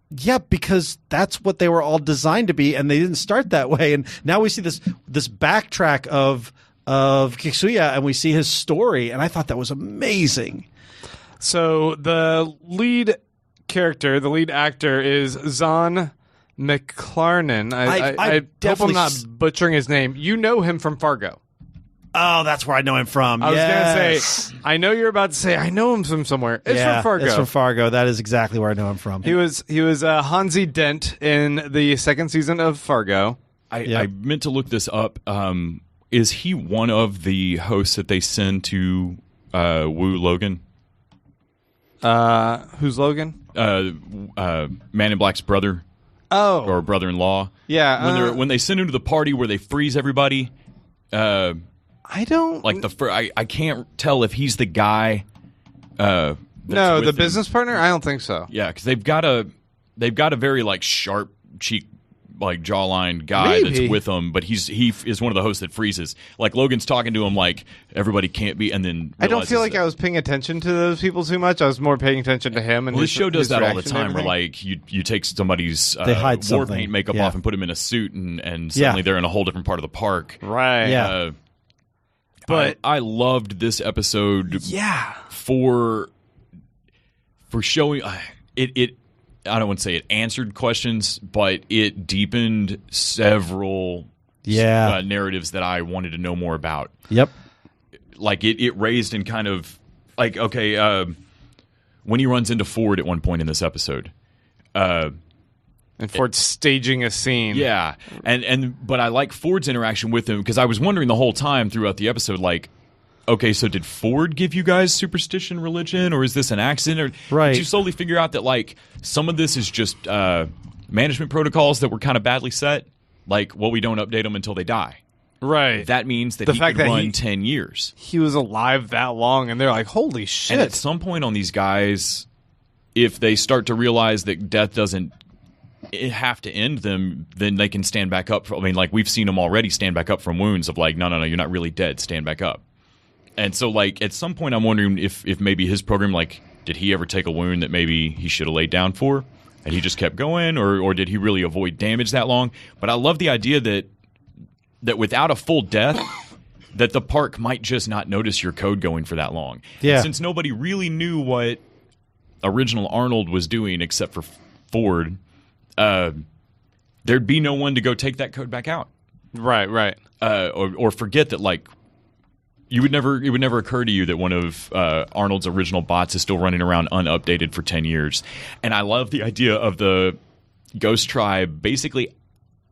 S3: yeah, because that's what they were all designed to be, and they didn't start that way. And now we see this backtrack of Kiksuya, and we see his story, and I thought that was amazing.
S1: So the lead character, the lead actor, is Zahn McClarnon. I hope I'm not butchering his name. You know him from Fargo.
S3: Oh, that's where I know him from.
S1: I was going to say, I know you're about to say, I know him from somewhere. It's from Fargo.
S3: It's from Fargo. That is exactly where I know him from.
S1: He was Hansi Dent in the second season of Fargo.
S2: I meant to look this up. Is he one of the hosts that they send to Woo Logan?
S1: Who's Logan?
S2: Man in Black's brother.
S1: Oh.
S2: Or brother-in-law.
S1: Yeah.
S2: When they send him to the party where they freeze everybody...
S1: I don't
S2: I can't tell if he's the guy.
S1: No, the business partner. I don't think so.
S2: Yeah, because they've got a very sharp cheek, jawline guy that's with them, but he is one of the hosts that freezes. Like Logan's talking to him like everybody can't be, and then
S1: I don't feel like I was paying attention to those people too much. I was more paying attention to him. And
S2: this show does that all the time, where you take somebody's
S3: they hide
S2: war paint makeup off and put him in a suit, and suddenly they're in a whole different part of the park.
S1: Right.
S3: Yeah.
S2: But I loved this episode.
S1: Yeah.
S2: For showing it. I don't want to say it answered questions, but it deepened several narratives that I wanted to know more about.
S3: Yep.
S2: It raised and kind of when he runs into Ford at one point in this episode.
S1: And Ford's staging a scene.
S2: Yeah. But I like Ford's interaction with him because I was wondering the whole time throughout the episode, okay, so did Ford give you guys superstition religion, or is this an accident? Or did you slowly figure out that some of this is just management protocols that were kind of badly set? like, well, we don't update them until they die.
S1: Right.
S2: That means that
S1: The
S2: he
S1: fact
S2: could
S1: that
S2: run 10 years.
S1: He was alive that long, and they're like, holy shit.
S2: And at some point on these guys, if they start to realize that death doesn't have to end them, then they can stand back up. I mean, like, we've seen them already stand back up from wounds of like, no, you're not really dead. Stand back up. And so, like, at some point I'm wondering if maybe his program, like, did he ever take a wound that maybe he should have laid down for? And he just kept going? Or did he really avoid damage that long? But I love the idea that without a full death, that the park might just not notice your code going for that long.
S3: Yeah.
S2: And since nobody really knew what original Arnold was doing except for Ford, there'd be no one to go take that code back out.
S1: Right.
S2: Or forget that, like, it would never occur to you that one of Arnold's original bots is still running around unupdated for 10 years. And I love the idea of the Ghost Tribe basically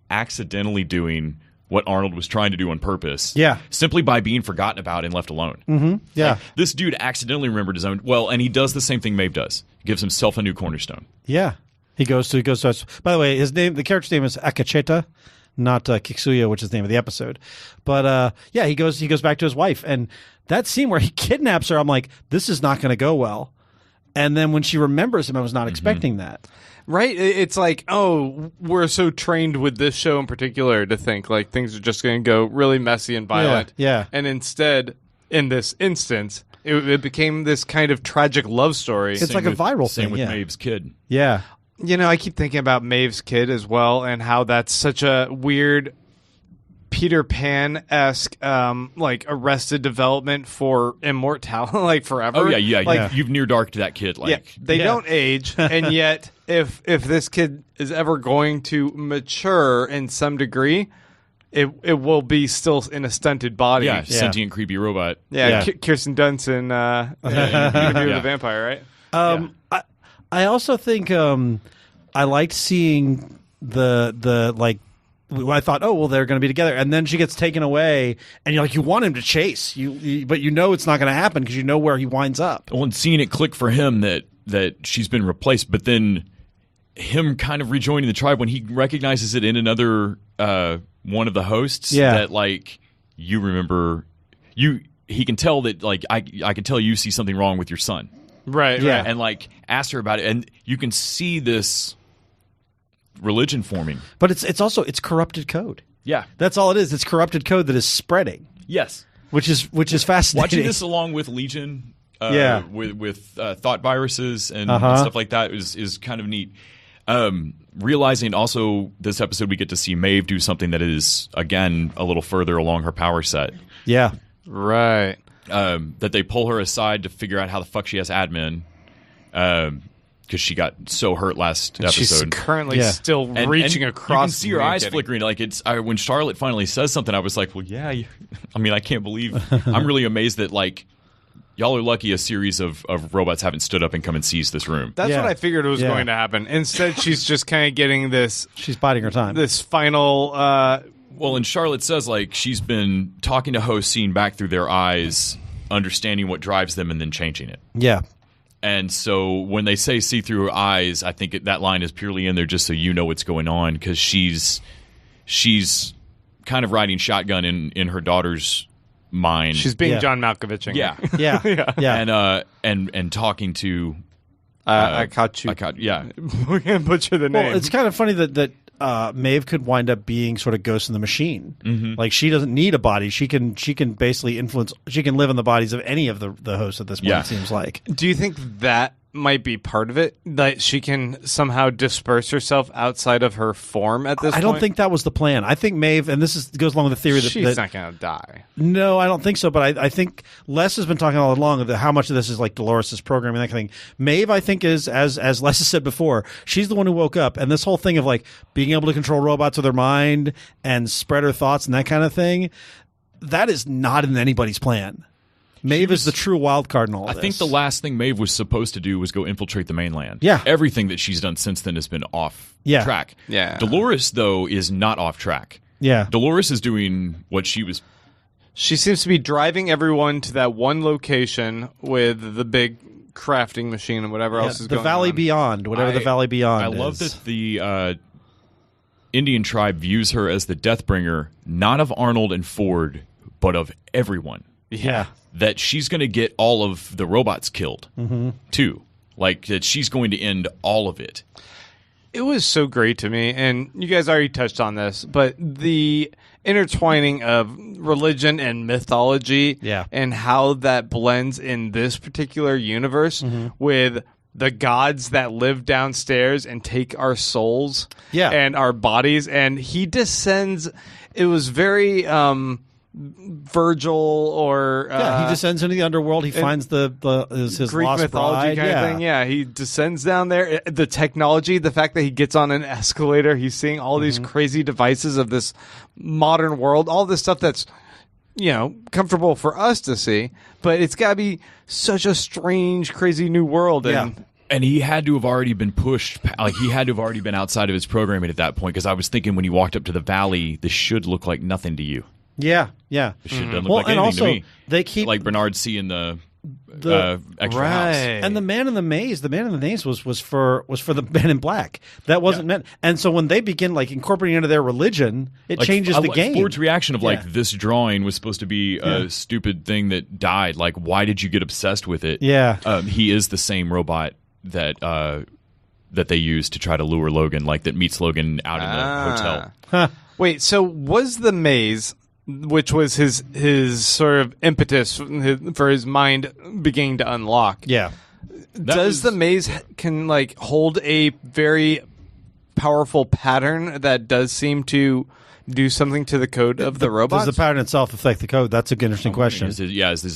S2: accidentally doing what Arnold was trying to do on purpose.
S3: Yeah.
S2: Simply by being forgotten about and left alone.
S3: Mm-hmm. Yeah.
S2: Like, this dude accidentally remembered his own. Well, and he does the same thing Maeve does. Gives himself a new cornerstone.
S3: Yeah. He goes to us. By the way, the character's name is Akacheta, not Kiksuya, which is the name of the episode. But yeah, he goes back to his wife, and that scene where he kidnaps her, I'm like, this is not going to go well. And then when she remembers him, I was not expecting that.
S1: Right? It's like, oh, we're so trained with this show in particular to think like things are just going to go really messy and violent.
S3: Yeah.
S1: And instead, in this instance, it became this kind of tragic love story.
S3: It's like a viral
S2: Same
S3: thing.
S2: with
S3: Yeah.
S2: Maeve's kid.
S3: Yeah.
S1: You know, I keep thinking about Maeve's kid as well, and how that's such a weird Peter Pan-esque, like, Arrested Development for immortality, like forever.
S2: Oh yeah.
S1: Like,
S2: You've near darked that kid. Like,
S1: yeah, they don't age, and yet if this kid is ever going to mature in some degree, it will be still in a stunted body.
S2: yeah, sentient creepy robot.
S1: Yeah. Kirsten Dunst in Interview with a Vampire, right?
S3: I also think I liked seeing the like. I thought, oh well, they're going to be together, and then she gets taken away, and you're like, you want him to chase but you know it's not going to happen because you know where he winds up.
S2: Well, and seeing it click for him that she's been replaced, but then him kind of rejoining the tribe when he recognizes it in another one of the hosts.
S3: Yeah.
S2: That, like, you remember he can tell that, like, I can tell you see something wrong with your son.
S1: Right.
S3: Yeah.
S1: Right.
S2: And, like, ask her about it, and you can see this religion forming.
S3: But it's also corrupted code.
S2: Yeah.
S3: That's all it is. It's corrupted code that is spreading,
S2: Yes.
S3: which is fascinating.
S2: Watching this along with Legion,
S3: Yeah.
S2: with thought viruses and
S3: Uh-huh.
S2: stuff like that is kind of neat. Realizing also this episode we get to see Maeve do something that is, again, a little further along her power set.
S3: Yeah.
S1: Right.
S2: That they pull her aside to figure out how the fuck she has admin. Because she got so hurt last episode.
S1: She's currently
S3: Yeah.
S1: still
S2: And
S1: reaching
S2: you
S1: across.
S2: can see her eyes flickering. Like, when Charlotte finally says something, I was like, well, yeah. I mean, I can't believe. I'm really amazed that, like, y'all are lucky a series of robots haven't stood up and come and seized this room.
S1: That's
S3: Yeah.
S1: what I figured was
S3: Yeah.
S1: going to happen. Instead, she's just kind of getting this
S3: She's biding her time.
S1: final.
S2: Well, and Charlotte says, like, she's been talking to hosts, seeing back through their eyes, understanding what drives them, and then changing it.
S3: Yeah.
S2: And so when they say see through her eyes, I think that line is purely in there just so you know what's going on, because she's kind of riding shotgun in her daughter's mind.
S1: she's being
S3: Yeah.
S1: John Malkovich.
S2: yeah,
S3: Yeah. Yeah.
S2: and talking to
S1: I caught you.
S2: yeah.
S1: We can't butcher the name.
S3: Well, it's kind of funny that Maeve could wind up being sort of Ghost in the Machine.
S2: Mm-hmm.
S3: Like, she doesn't need a body. She can basically influence. She can live in the bodies of any of the hosts at this point.
S2: Yeah.
S3: It seems like.
S1: Do you think that might be part of it? That she can somehow disperse herself outside of her form at this point?
S3: I don't think that was the plan. I think Maeve, and this goes along with the theory that
S1: she's not going to die.
S3: No, I don't think so. But I think Les has been talking all along about how much of this is like Dolores' programming, that kind of thing. Maeve, I think, is as Les has said before, she's the one who woke up, and this whole thing of like being able to control robots with her mind and spread her thoughts and that kind of thing, that is not in anybody's plan. Maeve is the true wild card in all of
S2: I think the last thing Maeve was supposed to do was go infiltrate the mainland.
S3: Yeah.
S2: Everything that she's done since then has been off track.
S1: Yeah.
S2: Dolores, though, is not off track.
S3: Yeah.
S2: Dolores is doing what she was.
S1: She seems to be driving everyone to that one location with the big crafting machine and whatever else is
S3: the
S1: going
S3: Valley
S1: on.
S3: Beyond, whatever the Valley Beyond
S2: I
S3: is.
S2: love that the Indian tribe views her as the Deathbringer, not of Arnold and Ford, but of everyone.
S3: Yeah.
S2: That she's going to get all of the robots killed, too. Like, that she's going to end all of it.
S1: It was so great to me, and you guys already touched on this, but the intertwining of religion and mythology and how that blends in this particular universe with the gods that live downstairs and take our souls and our bodies, and he descends. It was very Virgil or
S3: he descends into the underworld. He finds his
S1: Greek
S3: lost
S1: mythology
S3: bride.
S1: kind of thing. Yeah, he descends down there. The technology, the fact that he gets on an escalator, he's seeing all these crazy devices of this modern world, all this stuff that's comfortable for us to see, but it's got to be such a strange, crazy new world.
S2: And he had to have already been pushed, like he had to have already been outside of his programming at that point, because I was thinking when he walked up to the valley, this should look like nothing to you.
S3: Yeah.
S2: It should doesn't look like anything to me.
S3: They keep
S2: like Bernard seeing the extra house.
S3: And the man in the maze, was for the Man in Black. That wasn't meant. And so when they begin like incorporating into their religion, it changes the game.
S2: Ford's reaction of like, this drawing was supposed to be a stupid thing that died. Like, why did you get obsessed with it?
S3: Yeah.
S2: He is the same robot that they use to try to lure Logan, like that meets Logan out in the hotel.
S3: Huh.
S1: Wait, so was the maze, which was his sort of impetus for his mind beginning to unlock?
S3: Yeah.
S1: Does the maze can like hold a very powerful pattern that does seem to do something to the code of the robots?
S3: Does the pattern itself affect the code? That's a good, interesting question.
S2: Is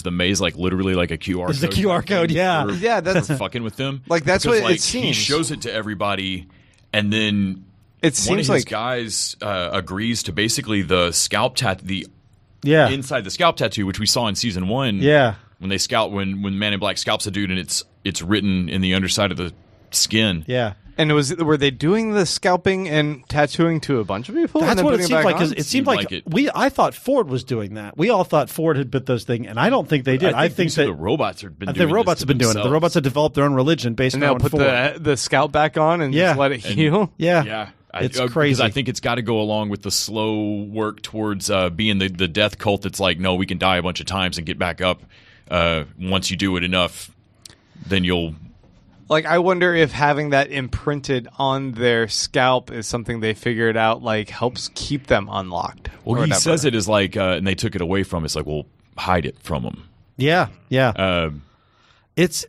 S2: the maze like literally like a QR code?
S3: It's the QR code, yeah.
S1: That's
S2: for fucking with them.
S1: Like that's
S2: because,
S1: what it seems.
S2: He shows it to everybody, and then
S1: it seems
S2: one of his
S1: like
S2: guys agrees to basically the scalp inside the scalp tattoo, which we saw in season 1.
S3: Yeah.
S2: When they when Man in Black scalps a dude and it's written in the underside of the skin.
S3: Yeah.
S1: And were they doing the scalping and tattooing to a bunch of people?
S3: That's what it seemed like.
S2: It
S3: seemed like I thought Ford was doing that. We all thought Ford had bit those things, and I don't think they did. I think that
S2: the robots have been.
S3: The robots have been doing it. The robots have developed their own religion based on
S1: Ford. And they'll put the scalp back on and just let it heal.
S2: Yeah.
S3: It's crazy.
S2: Because I think it's got to go along with the slow work towards being the death cult that's like, no, we can die a bunch of times and get back up. Once you do it enough, then you'll...
S1: Like, I wonder if having that imprinted on their scalp is something they figured out, like, helps keep them unlocked.
S2: Well, he says it is like, and they took it away from us, like, well, hide it from them.
S3: Yeah. This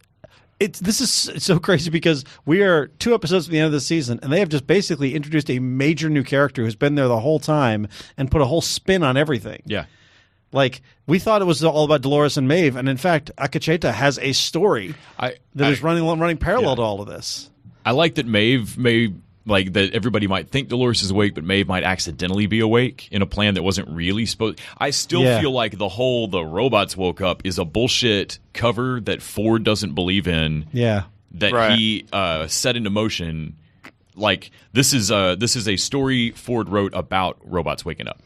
S3: is so crazy because we are 2 episodes from the end of the season, and they have just basically introduced a major new character who's been there the whole time and put a whole spin on everything.
S2: Yeah.
S3: Like, we thought it was all about Dolores and Maeve, and in fact, Akacheta has a story that is running parallel to all of this.
S2: I like that Maeve like that everybody might think Dolores is awake, but Maeve might accidentally be awake in a plan that wasn't really supposed. I still feel like the robots woke up is a bullshit cover that Ford doesn't believe in.
S3: Yeah,
S2: that he set into motion. Like this is a story Ford wrote about robots waking up.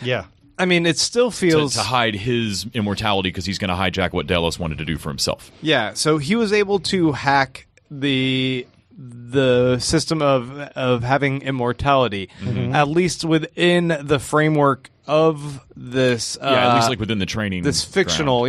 S3: Yeah.
S1: I mean, it still feels...
S2: To hide his immortality because he's going to hijack what Delos wanted to do for himself.
S1: Yeah, so he was able to hack the system of having immortality, at least within the framework of this...
S2: at least like within the training.
S1: This fictional,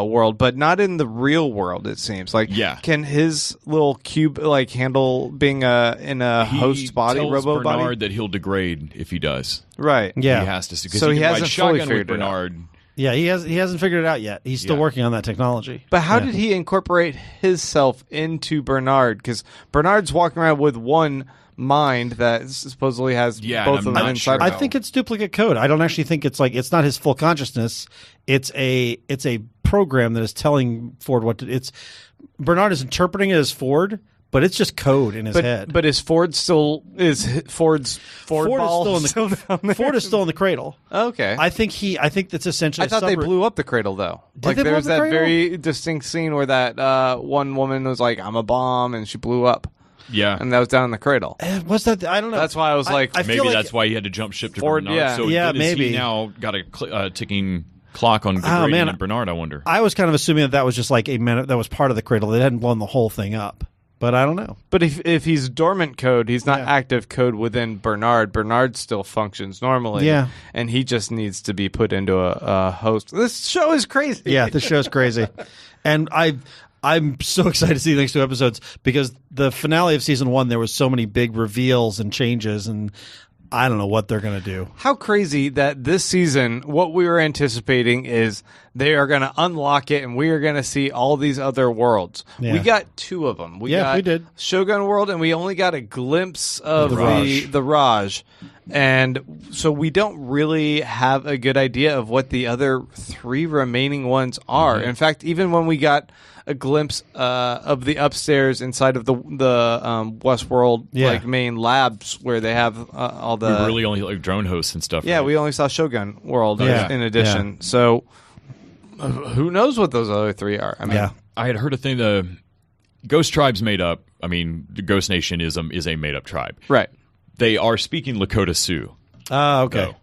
S1: world, but not in the real world, it seems. Like, can his little cube handle being in a host body, robo body?
S2: Bernard that he'll degrade if he does.
S1: Right.
S3: Yeah.
S2: He has to.
S1: So he hasn't fully figured it out.
S3: Yeah, he hasn't figured it out yet. He's still working on that technology.
S1: But how did he incorporate his self into Bernard? Because Bernard's walking around with one mind that supposedly has both of them inside.
S3: I think it's duplicate code. I don't actually think it's not his full consciousness. It's a program that is telling Ford what to. It's Bernard is interpreting it as Ford. But it's just code in his head.
S1: But is Ford still Ford's Ford ball
S3: is still
S1: down there?
S3: Ford is still in the cradle.
S1: Okay.
S3: I think that's essentially.
S1: I thought they blew up the cradle though. There was that very distinct scene where that one woman was like, "I'm a bomb," and she blew up.
S2: Yeah,
S1: and that was down in the cradle.
S3: Was that? I don't know.
S1: That's why I was
S2: maybe that's why he had to jump ship to
S1: Ford.
S2: Bernard.
S1: Yeah,
S2: so
S3: maybe
S2: he now got a ticking clock on degrading and Bernard. I wonder.
S3: I was kind of assuming that was just like that was part of the cradle. They hadn't blown the whole thing up. But I don't know.
S1: But if he's dormant code, he's not
S3: Yeah.
S1: active code within Bernard. Bernard still functions normally.
S3: Yeah.
S1: And he just needs to be put into a host. This show is crazy.
S3: Yeah, this show's crazy. And I'm so excited to see the next 2 episodes because the finale of season 1, there was so many big reveals and changes, and I don't know what they're going to do.
S1: How crazy that this season, what we were anticipating is they are going to unlock it and we are going to see all these other worlds.
S3: Yeah.
S1: We got 2 of them. We
S3: did.
S1: Shogun World, and we only got a glimpse of the Raj. And so we don't really have a good idea of what the other 3 remaining ones are. In fact, even when we got a glimpse of the upstairs inside of the Westworld like main labs where they have all the...
S2: We really only like drone hosts and stuff.
S1: Yeah,
S2: right?
S1: we only saw Shogun World
S3: Yeah.
S1: in addition.
S3: Yeah.
S1: So who knows what those other 3 are? I mean,
S2: I had heard a thing. The Ghost Tribe's made up. I mean, the Ghost Nation is a made up tribe.
S1: right.
S2: They are speaking Lakota Sioux.
S3: Oh, okay.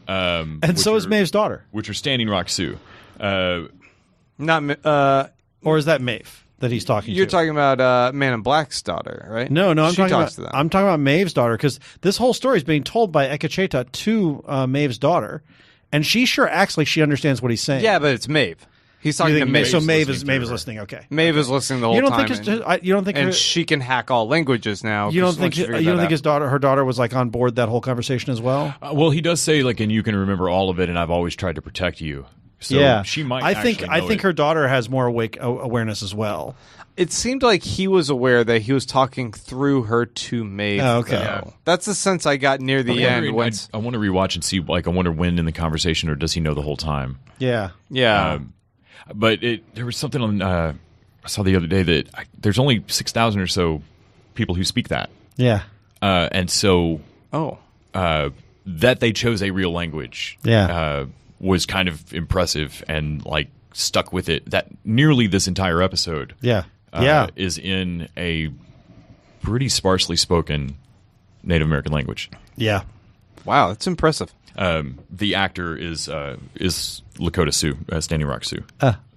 S2: though,
S3: And so is
S2: are-
S3: Maeve's daughter.
S2: which are Standing Rock Sioux.
S1: Not
S3: Or is that Maeve that he's talking
S1: you're
S3: to?
S1: talking about Man in Black's daughter, right?
S3: No, I'm
S1: She
S3: talking
S1: talks
S3: about
S1: to them.
S3: I'm talking about Maeve's daughter because this whole story is being told by Ekacheta to Maeve's daughter, and she sure acts like she understands what he's saying.
S1: Yeah, but it's Maeve. He's
S3: You
S1: talking to
S3: think
S1: Maeve.
S3: so Maeve
S2: listening
S3: is
S2: to
S3: Maeve is
S2: her.
S3: listening. Okay.
S1: Maeve is listening the whole
S3: You don't
S1: time.
S3: think
S1: and,
S3: you don't think
S1: and
S3: her,
S1: she can hack all languages now.
S3: you don't
S1: just once
S3: think
S1: she
S3: you
S1: figured
S3: don't
S1: that
S3: think
S1: out.
S3: her daughter was like on board that whole conversation as well?
S2: Well, he does say like, and you can remember all of it, and I've always tried to protect you. So
S3: yeah,
S2: she might.
S3: I think
S2: actually know it.
S3: her daughter has more awareness as well.
S1: It seemed like he was aware that he was talking through her to Maeve.
S3: Oh, okay.
S1: though. That's the sense I got near the
S2: I'm
S1: end.
S2: wondering-
S1: When,
S2: I want to rewatch and see. Like, I wonder when in the conversation, or does he know the whole time?
S3: Yeah.
S1: yeah.
S2: But there was something on. I saw the other day that there's only 6,000 or so people who speak that,
S3: Yeah.
S2: and so
S1: Oh.
S2: that they chose a real language.
S3: Yeah.
S2: Was kind of impressive and like stuck with it. That nearly this entire episode.
S3: Yeah. Yeah.
S2: Is in a pretty sparsely spoken Native American language.
S3: Yeah.
S1: Wow, that's impressive.
S2: The actor is Lakota Sioux, Standing Rock Sioux.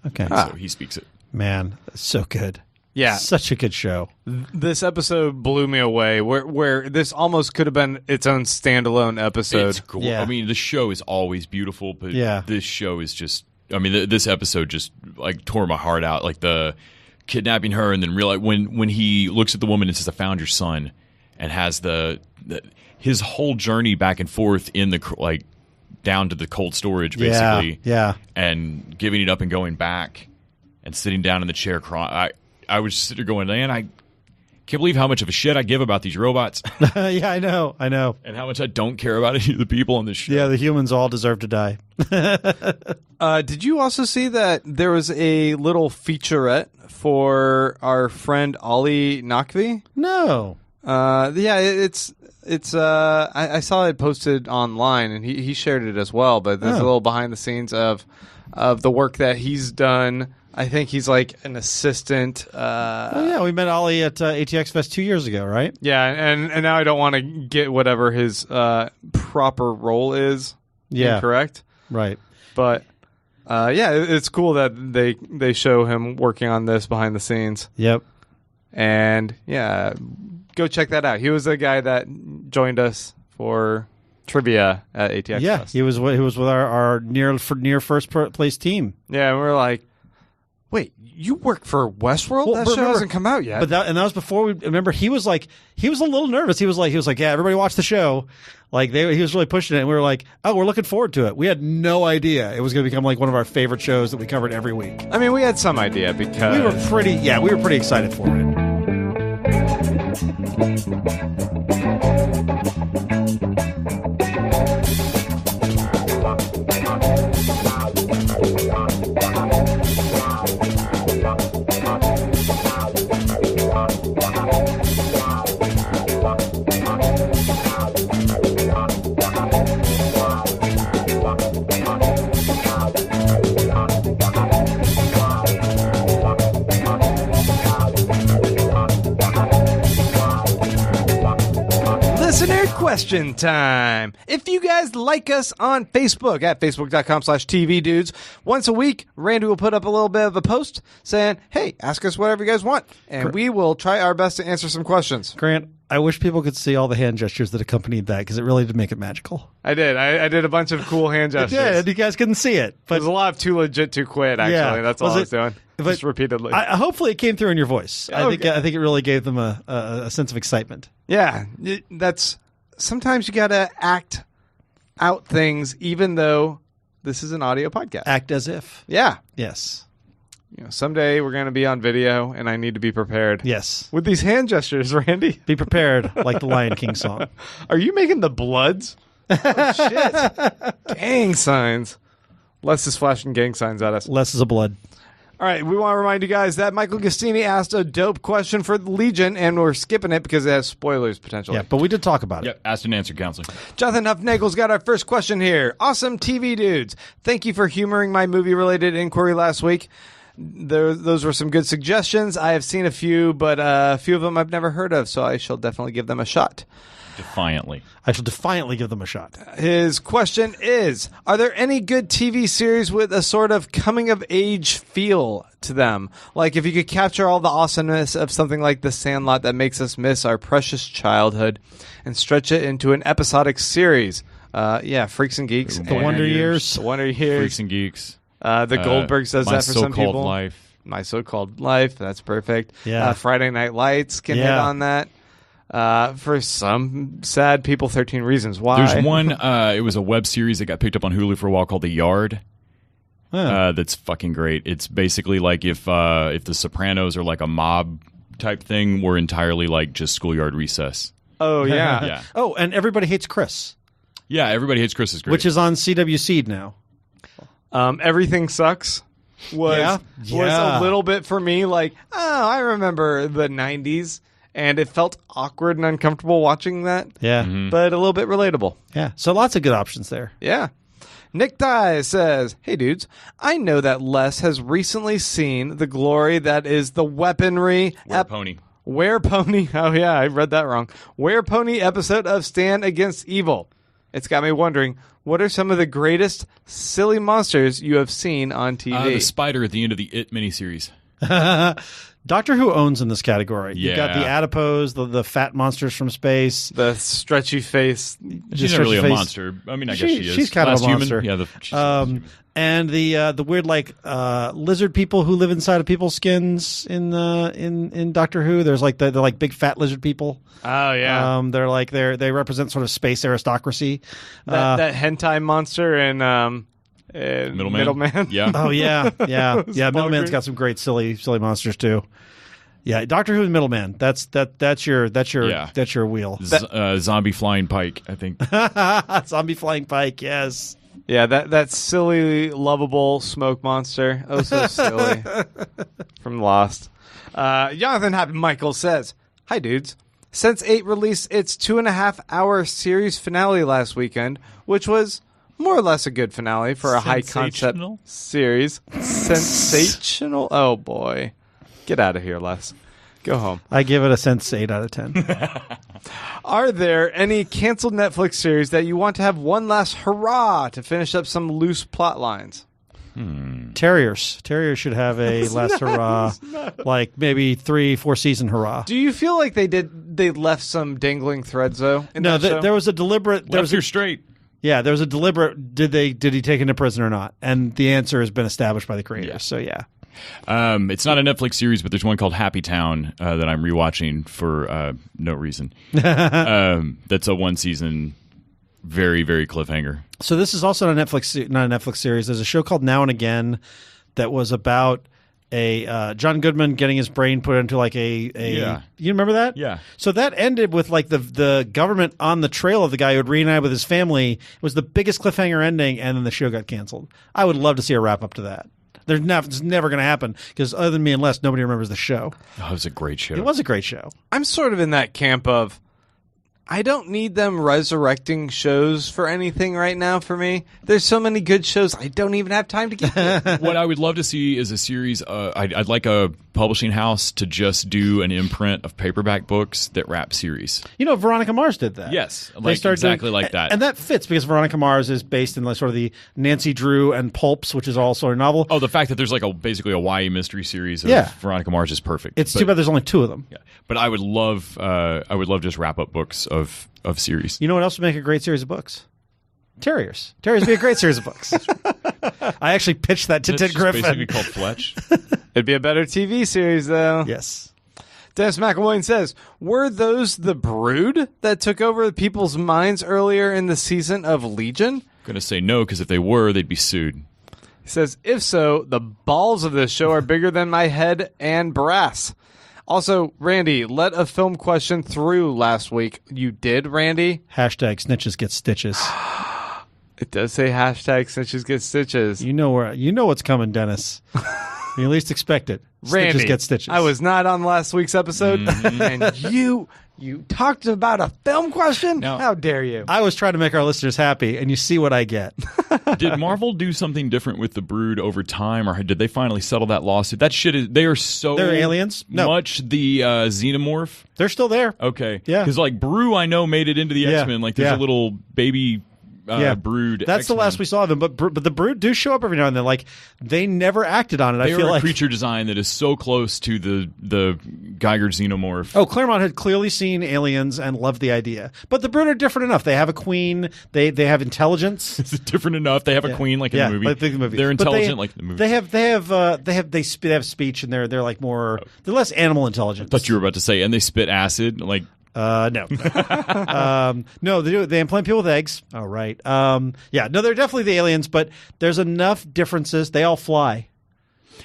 S3: Okay.
S2: So he speaks it.
S3: Man, that's so good.
S1: Yeah.
S3: Such a good show.
S1: This episode blew me away. Where this almost could have been its own standalone episode.
S2: It's cool.
S3: Yeah.
S2: I mean, the show is always beautiful, but
S3: Yeah.
S2: this show is just. I mean, this episode just like tore my heart out. Like the kidnapping her, and then realize when he looks at the woman and says, "I found your son," and has his whole journey back and forth in the like down to the cold storage, basically.
S3: Yeah.
S2: And giving it up and going back, and sitting down in the chair crying. I was just sitting there going, man, I can't believe how much of a shit I give about these robots
S3: Yeah, I know.
S2: and how much I don't care about any of the people on this show.
S3: Yeah, the humans all deserve to die.
S1: Did you also see that there was a little featurette for our friend Ollie Nakvi?
S3: No.
S1: Yeah, it's I saw it posted online and he shared it as well. But there's a little behind the scenes of the work that he's done. I think he's like an assistant.
S3: Oh, yeah, we met Ollie at ATX Fest 2 years ago, right?
S1: Yeah, and now I don't want to get whatever his proper role is.
S3: Yeah.
S1: Incorrect.
S3: Right.
S1: But yeah, it's cool that they show him working on this behind the scenes.
S3: Yep.
S1: And yeah, go check that out. He was the guy that joined us for trivia at ATX
S3: Yeah,
S1: Fest.
S3: he was with our near first place team.
S1: Yeah, and we were like, wait, you work for Westworld?
S3: Well,
S1: that
S3: but
S1: show
S3: remember-
S1: hasn't come out yet.
S3: But that was before we remember. He was a little nervous. He was like, yeah, everybody watch the show. Like he was really pushing it, and we were like, oh, we're looking forward to it. We had no idea it was going to become like one of our favorite shows that we covered every week.
S1: I mean, we had some idea because
S3: We were pretty excited for it.
S1: Question time. If you guys like us on Facebook at facebook.com/TV Dudes, once a week, Randy will put up a little bit of a post saying, hey, ask us whatever you guys want. And we will try our best to answer some questions.
S3: Grant, I wish people could see all the hand gestures that accompanied that because it really did make it magical.
S1: I did. I did a bunch of cool hand gestures.
S3: Yeah, you guys couldn't see it. But
S1: there's a lot of too legit to quit, actually.
S3: Yeah.
S1: That's all I was doing. Just repeatedly.
S3: Hopefully it came through in your voice.
S1: Okay.
S3: I think it really gave them a sense of excitement.
S1: Yeah. That's sometimes you got to act out things even though this is an audio podcast.
S3: Act as if.
S1: Yeah.
S3: Yes.
S1: Someday we're going to be on video, and I need to be prepared.
S3: Yes.
S1: With these hand gestures, Randy.
S3: Be prepared, like the Lion King song.
S1: Are you making the bloods? Oh, shit. Gang signs. Les is flashing gang signs at us.
S3: Less is a blood.
S1: All right, we want to remind you guys that Michael Gastini asked a dope question for Legion, and we're skipping it because it has spoilers potentially.
S3: Yeah, but we did talk about it.
S2: Yep, asked and answered, counselor.
S1: Jonathan Huffnagel's got our first question here. Awesome TV dudes. Thank you for humoring my movie-related inquiry last week. Those were some good suggestions. I have seen a few, but a few of them I've never heard of, so I shall definitely give them a shot.
S2: Defiantly.
S3: I shall defiantly give them a shot.
S1: His question is, are there any good TV series with a sort of coming-of-age feel to them? Like if you could capture all the awesomeness of something like The Sandlot that makes us miss our precious childhood and stretch it into an episodic series. Freaks and Geeks.
S3: The Wonder Years.
S1: The Wonder Years.
S2: Freaks and Geeks.
S1: The Goldbergs does
S2: My
S1: that for some
S2: So-Called
S1: people.
S2: Life.
S1: My So-Called Life. That's perfect.
S3: Yeah.
S1: Friday Night Lights can hit on that. For some sad people, 13 Reasons Why.
S2: There's one, it was a web series that got picked up on Hulu for a while called The Yard. That's fucking great. It's basically like if The Sopranos are like a mob type thing, we're entirely like just Schoolyard Recess.
S1: Oh, yeah.
S2: Yeah.
S3: Oh, and Everybody Hates Chris,
S2: Yeah, Everybody Hates Chris is great.
S3: which is on CW Seed now.
S1: Everything Sucks was a little bit for me like, oh, I remember the 90s, and it felt awkward and uncomfortable watching that,
S3: Yeah.
S1: but a little bit relatable.
S3: Yeah. So lots of good options there.
S1: Yeah. Nick Dye says, hey, dudes, I know that Les has recently seen the glory that is the weaponry.
S2: Pony.
S1: Were Pony. Oh, yeah, I read that wrong. Were Pony episode of Stand Against Evil. It's got me wondering, what are some of the greatest silly monsters you have seen on TV?
S2: The spider at the end of the It miniseries.
S3: Doctor Who owns in this category.
S2: Yeah.
S3: You've got the adipose, the fat monsters from space.
S1: The stretchy face.
S2: She's not really a monster. I mean, I guess she is.
S3: She's kind
S2: Last
S3: of a monster.
S2: Human? Yeah, she's Last Human.
S3: And the weird lizard people who live inside of people's skins in Doctor Who. There's they're like big fat lizard people.
S1: Oh, yeah.
S3: They represent sort of space aristocracy.
S1: That hentai monster in Middleman.
S2: Yeah.
S3: Oh yeah. Middleman's got some great silly monsters too. Yeah, Doctor Who's Middleman. That's your wheel.
S2: Zombie Flying Pike, I think.
S3: Zombie Flying Pike. Yes.
S1: Yeah, that silly, lovable smoke monster. Oh, so silly. From Lost. Jonathan Happy Michael says, hi, dudes. Sense8 released its 2.5-hour series finale last weekend, which was more or less a good finale for a high-concept series. Sensational? Oh, boy. Get out of here, Les. Go home.
S3: I give it a Sense 8 out of 10.
S1: Are there any canceled Netflix series that you want to have one last hurrah to finish up some loose plot lines?
S3: Terriers should have a last hurrah, like maybe 3-4 season hurrah.
S1: Do you feel like they left some dangling threads though?
S3: No, there was a deliberate.
S2: Left her straight.
S3: Yeah, there was a deliberate. Did he take him to prison or not? And the answer has been established by the creators.
S2: Yeah.
S3: So yeah.
S2: It's not a Netflix series, but there's one called Happy Town that I'm rewatching for no reason. That's a one season, very, very cliffhanger.
S3: So this is also not a Netflix series. There's a show called Now and Again that was about a John Goodman getting his brain put into like a You remember that?
S2: Yeah.
S3: So that ended with like the government on the trail of the guy who had reunited with his family. It was the biggest cliffhanger ending, and then the show got canceled. I would love to see a wrap up to that. It's never going to happen because other than me and Les, nobody remembers the show.
S2: Oh, it was a great show.
S3: It was a great show.
S1: I'm sort of in that camp of I don't need them resurrecting shows for anything right now for me. There's so many good shows I don't even have time to get to.
S2: What I would love to see is a series. I'd like a publishing house to just do an imprint of paperback books that wrap series.
S3: Veronica Mars did that.
S2: Yes,
S3: They started
S2: exactly
S3: doing,
S2: like that.
S3: And that fits because Veronica Mars is based in sort of the Nancy Drew and Pulps, which is also a novel.
S2: Oh, the fact that there's basically a YA mystery series of Veronica Mars is perfect.
S3: It's too bad there's only 2 of them.
S2: Yeah, but I would love just wrap up books of series.
S3: You know what else would make a great series of books? Terriers. Terriers would be a great series of books. I actually pitched that to Ted Griffin.
S2: Basically called Fletch.
S1: It'd be a better TV series, though.
S3: Yes.
S1: Dennis McElwain says, were those the Brood that took over people's minds earlier in the season of Legion?
S2: I'm going to say no, because if they were, they'd be sued.
S1: He says, if so, the balls of this show are bigger than my head and brass. Also, Randy, let a film question through last week. You did, Randy?
S3: Hashtag snitches get stitches.
S1: It does say hashtag snitches get stitches.
S3: You know what's coming, Dennis. You least expect it.
S1: Randy,
S3: Stitches get stitches.
S1: I was not on last week's episode, and you talked about a film question?
S2: Now,
S1: how dare you?
S3: I was trying to make our listeners happy, and you see what I get.
S2: Did Marvel do something different with the Brood over time, or did they finally settle that lawsuit? That shit is... They are so...
S3: They're aliens? No.
S2: Much the xenomorph.
S3: They're still there.
S2: Okay.
S3: Yeah.
S2: Because, Brew, I know, made it into the X-Men. There's a little baby... Brood.
S3: That's
S2: X-Men.
S3: the last we saw of them, but the Brood do show up every now and then. They never acted on it.
S2: They
S3: I feel
S2: are a
S3: like
S2: creature design that is so close to the Geiger xenomorph.
S3: Oh, Claremont had clearly seen aliens and loved the idea. But the Brood are different enough. They have a queen. They have intelligence.
S2: It's different enough. They have a queen, in the movie.
S3: Like the movie.
S2: They're intelligent, like the movie.
S3: They have speech, and they're they're less animal intelligent.
S2: I thought you were about to say, and they spit acid.
S3: No. No, they do. They implant people with eggs. All right. No, they're definitely the aliens, but there's enough differences. They all fly.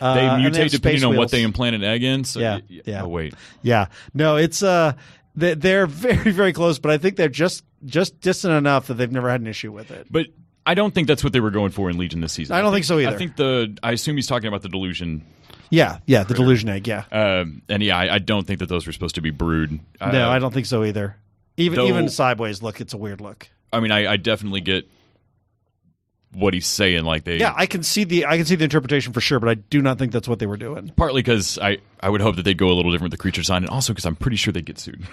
S2: They
S3: and
S2: mutate
S3: have
S2: depending
S3: space
S2: on what
S3: wheels.
S2: they implant an egg in. So
S3: Yeah.
S2: Oh, wait.
S3: Yeah. No, it's they're very, very close, but I think they're just distant enough that they've never had an issue with it.
S2: But I don't think that's what they were going for in Legion this season.
S3: I don't think so either.
S2: I think I assume he's talking about the delusion.
S3: Yeah, the delusion egg, yeah.
S2: I don't think that those were supposed to be Brood.
S3: No, I don't think so either. Even sideways look, it's a weird look.
S2: I mean, I definitely get what he's saying.
S3: Yeah, I can see the interpretation for sure, but I do not think that's what they were doing.
S2: Partly because I would hope that they'd go a little different with the creature design, and also because I'm pretty sure they'd get sued.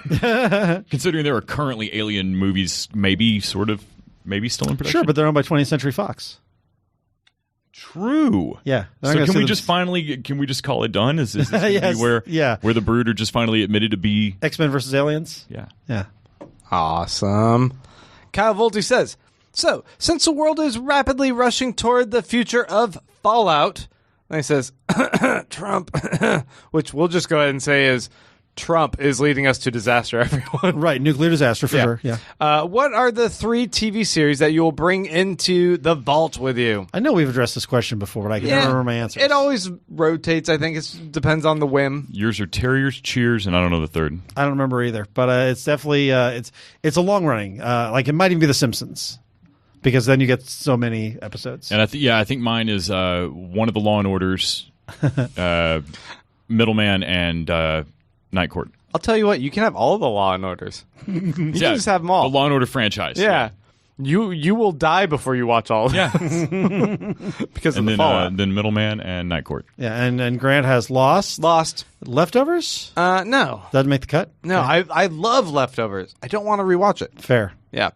S2: Considering there are currently alien movies, maybe still in production.
S3: Sure, but they're owned by 20th Century Fox.
S2: True.
S3: Yeah.
S2: So can we just call it done? Is this
S3: Yes,
S2: where
S3: yeah.
S2: the Brood are just finally admitted to be
S3: X-Men versus Aliens?
S2: Yeah.
S3: Yeah.
S1: Awesome. Kyle Volte says, so, since the world is rapidly rushing toward the future of Fallout, and he says, Trump, which we'll just go ahead and say is Trump is leading us to disaster, everyone.
S3: Right, nuclear disaster for sure. Yeah.
S1: What are the 3 TV series that you will bring into the vault with you?
S3: I know we've addressed this question before, but I can never remember my answers.
S1: It always rotates. I think it depends on the whim.
S2: Yours are Terriers, Cheers, and I don't know the third.
S3: I don't remember either, but it's definitely it's a long running. It might even be The Simpsons, because then you get so many episodes.
S2: And I think mine is one of the Law and Orders, Middleman, and Night Court.
S1: I'll tell you what, you can have all the Law and Orders. You can just have them all.
S2: The Law and Order franchise.
S1: Yeah. You will die before you watch all of them.
S2: Yeah.
S1: Because
S2: and
S1: of the Fallout.
S2: then Middleman and Night Court.
S3: Yeah, and Grant has Lost. Leftovers?
S1: No.
S3: Doesn't make the cut?
S1: No,
S3: Okay.
S1: I love Leftovers. I don't want to rewatch it.
S3: Fair.
S1: Yeah.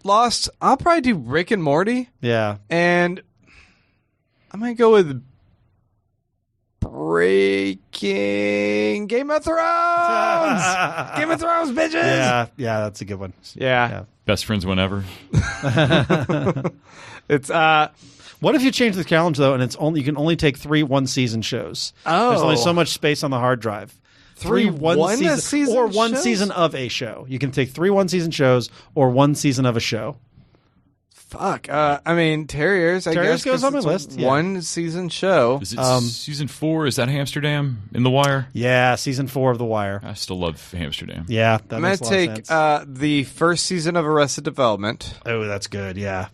S1: Lost, I'll probably do Rick and Morty.
S3: Yeah.
S1: And I might go with Breaking Game of Thrones. Game of Thrones, bitches.
S3: Yeah, that's a good one.
S1: Yeah.
S2: Best friends whenever.
S1: It's
S3: What if you change the calendar though, and you can only take 3 one-season shows?
S1: Oh.
S3: There's only so much space on the hard drive.
S1: 3
S3: one-season or one
S1: shows?
S3: season of a show. You can take 3 one-season shows or 1 season of a show.
S1: Fuck. I mean, Terriers. I
S3: Terriers
S1: guess
S3: goes on my
S1: it's a
S3: list, yeah.
S1: 1-season show.
S2: Is it season 4? Is that Amsterdam in The Wire?
S3: Yeah, season 4 of The Wire.
S2: I still love Amsterdam.
S3: Yeah, that
S1: I'm gonna
S3: makes a lot of
S1: take
S3: sense.
S1: the first season of Arrested Development.
S3: Oh, that's good. Yeah.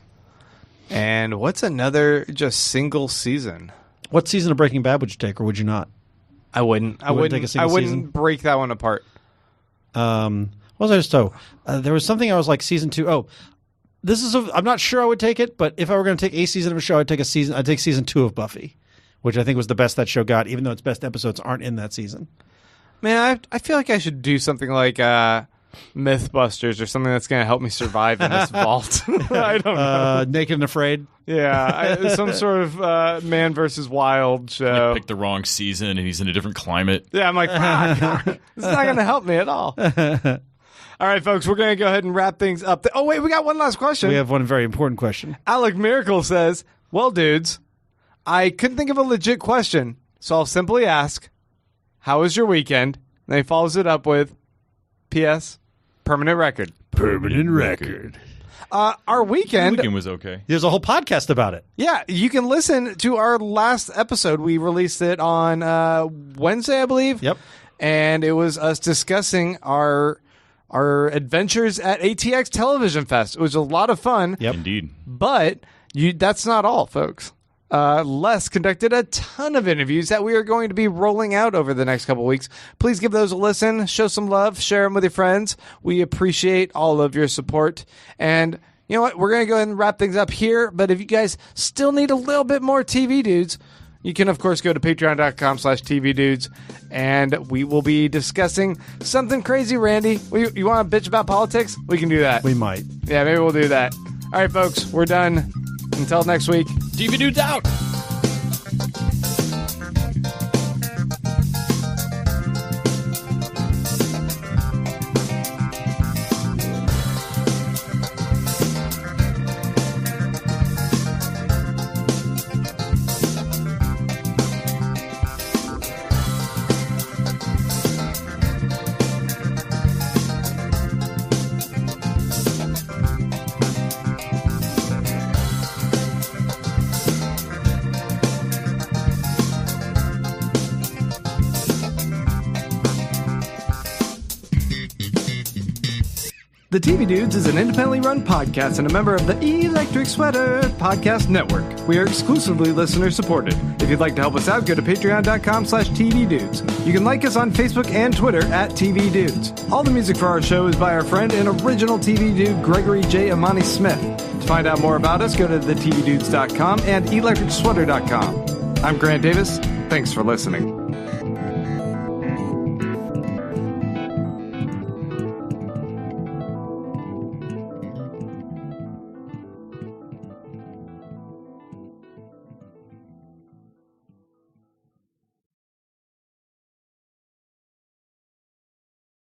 S1: And what's another just single season?
S3: What season of Breaking Bad would you take, or would you not?
S1: I wouldn't. I
S3: wouldn't
S1: wouldn't
S3: take a single
S1: I wouldn't
S3: season?
S1: break that one apart.
S3: What What was I just told? There was something I was like season 2. Oh, I'm not sure I would take it, but if I were going to take a season of a show, I'd take season 2 of Buffy, which I think was the best that show got, even though its best episodes aren't in that season.
S1: Man, I feel like I should do something like Mythbusters or something that's going to help me survive in this vault. I don't know.
S3: Naked and Afraid.
S1: Yeah, some sort of Man versus Wild show.
S2: Like pick the wrong season and he's in a different climate.
S1: Yeah, I'm like, fuck, it's not going to help me at all. All right, folks, we're going to go ahead and wrap things up. Oh, wait, we got one last question.
S3: We have one very important question.
S1: Alec Miracle says, well, dudes, I couldn't think of a legit question, so I'll simply ask, how was your weekend? And he follows it up with, P.S., permanent record.
S3: Permanent record.
S1: Our weekend...
S2: The weekend was okay.
S3: There's a whole podcast about it.
S1: Yeah, you can listen to our last episode. We released it on Wednesday, I believe.
S3: Yep.
S1: And it was us discussing our adventures at ATX Television Fest. It was a lot of fun.
S3: Yep.
S2: Indeed.
S1: But that's not all, folks. Les conducted a ton of interviews that we are going to be rolling out over the next couple of weeks. Please give those a listen, show some love, share them with your friends. We appreciate all of your support. And you know what? We're going to go ahead and wrap things up here. But if you guys still need a little bit more TV Dudes, you can, of course, go to patreon.com/TV Dudes, and we will be discussing something crazy, Randy. You want to bitch about politics? We can do that.
S3: We might.
S1: Yeah, maybe we'll do that. All right, folks, we're done. Until next week.
S2: TV Dudes out!
S1: The TV Dudes is an independently run podcast and a member of the Electric Sweater Podcast Network. We are exclusively listener supported. If you'd like to help us out, go to patreon.com/TV Dudes. You can like us on Facebook and Twitter at TV Dudes. All the music for our show is by our friend and original TV dude, Gregory J. Amani Smith. To find out more about us, go to thetvdudes.com and electricsweater.com. I'm Grant Davis. Thanks for listening.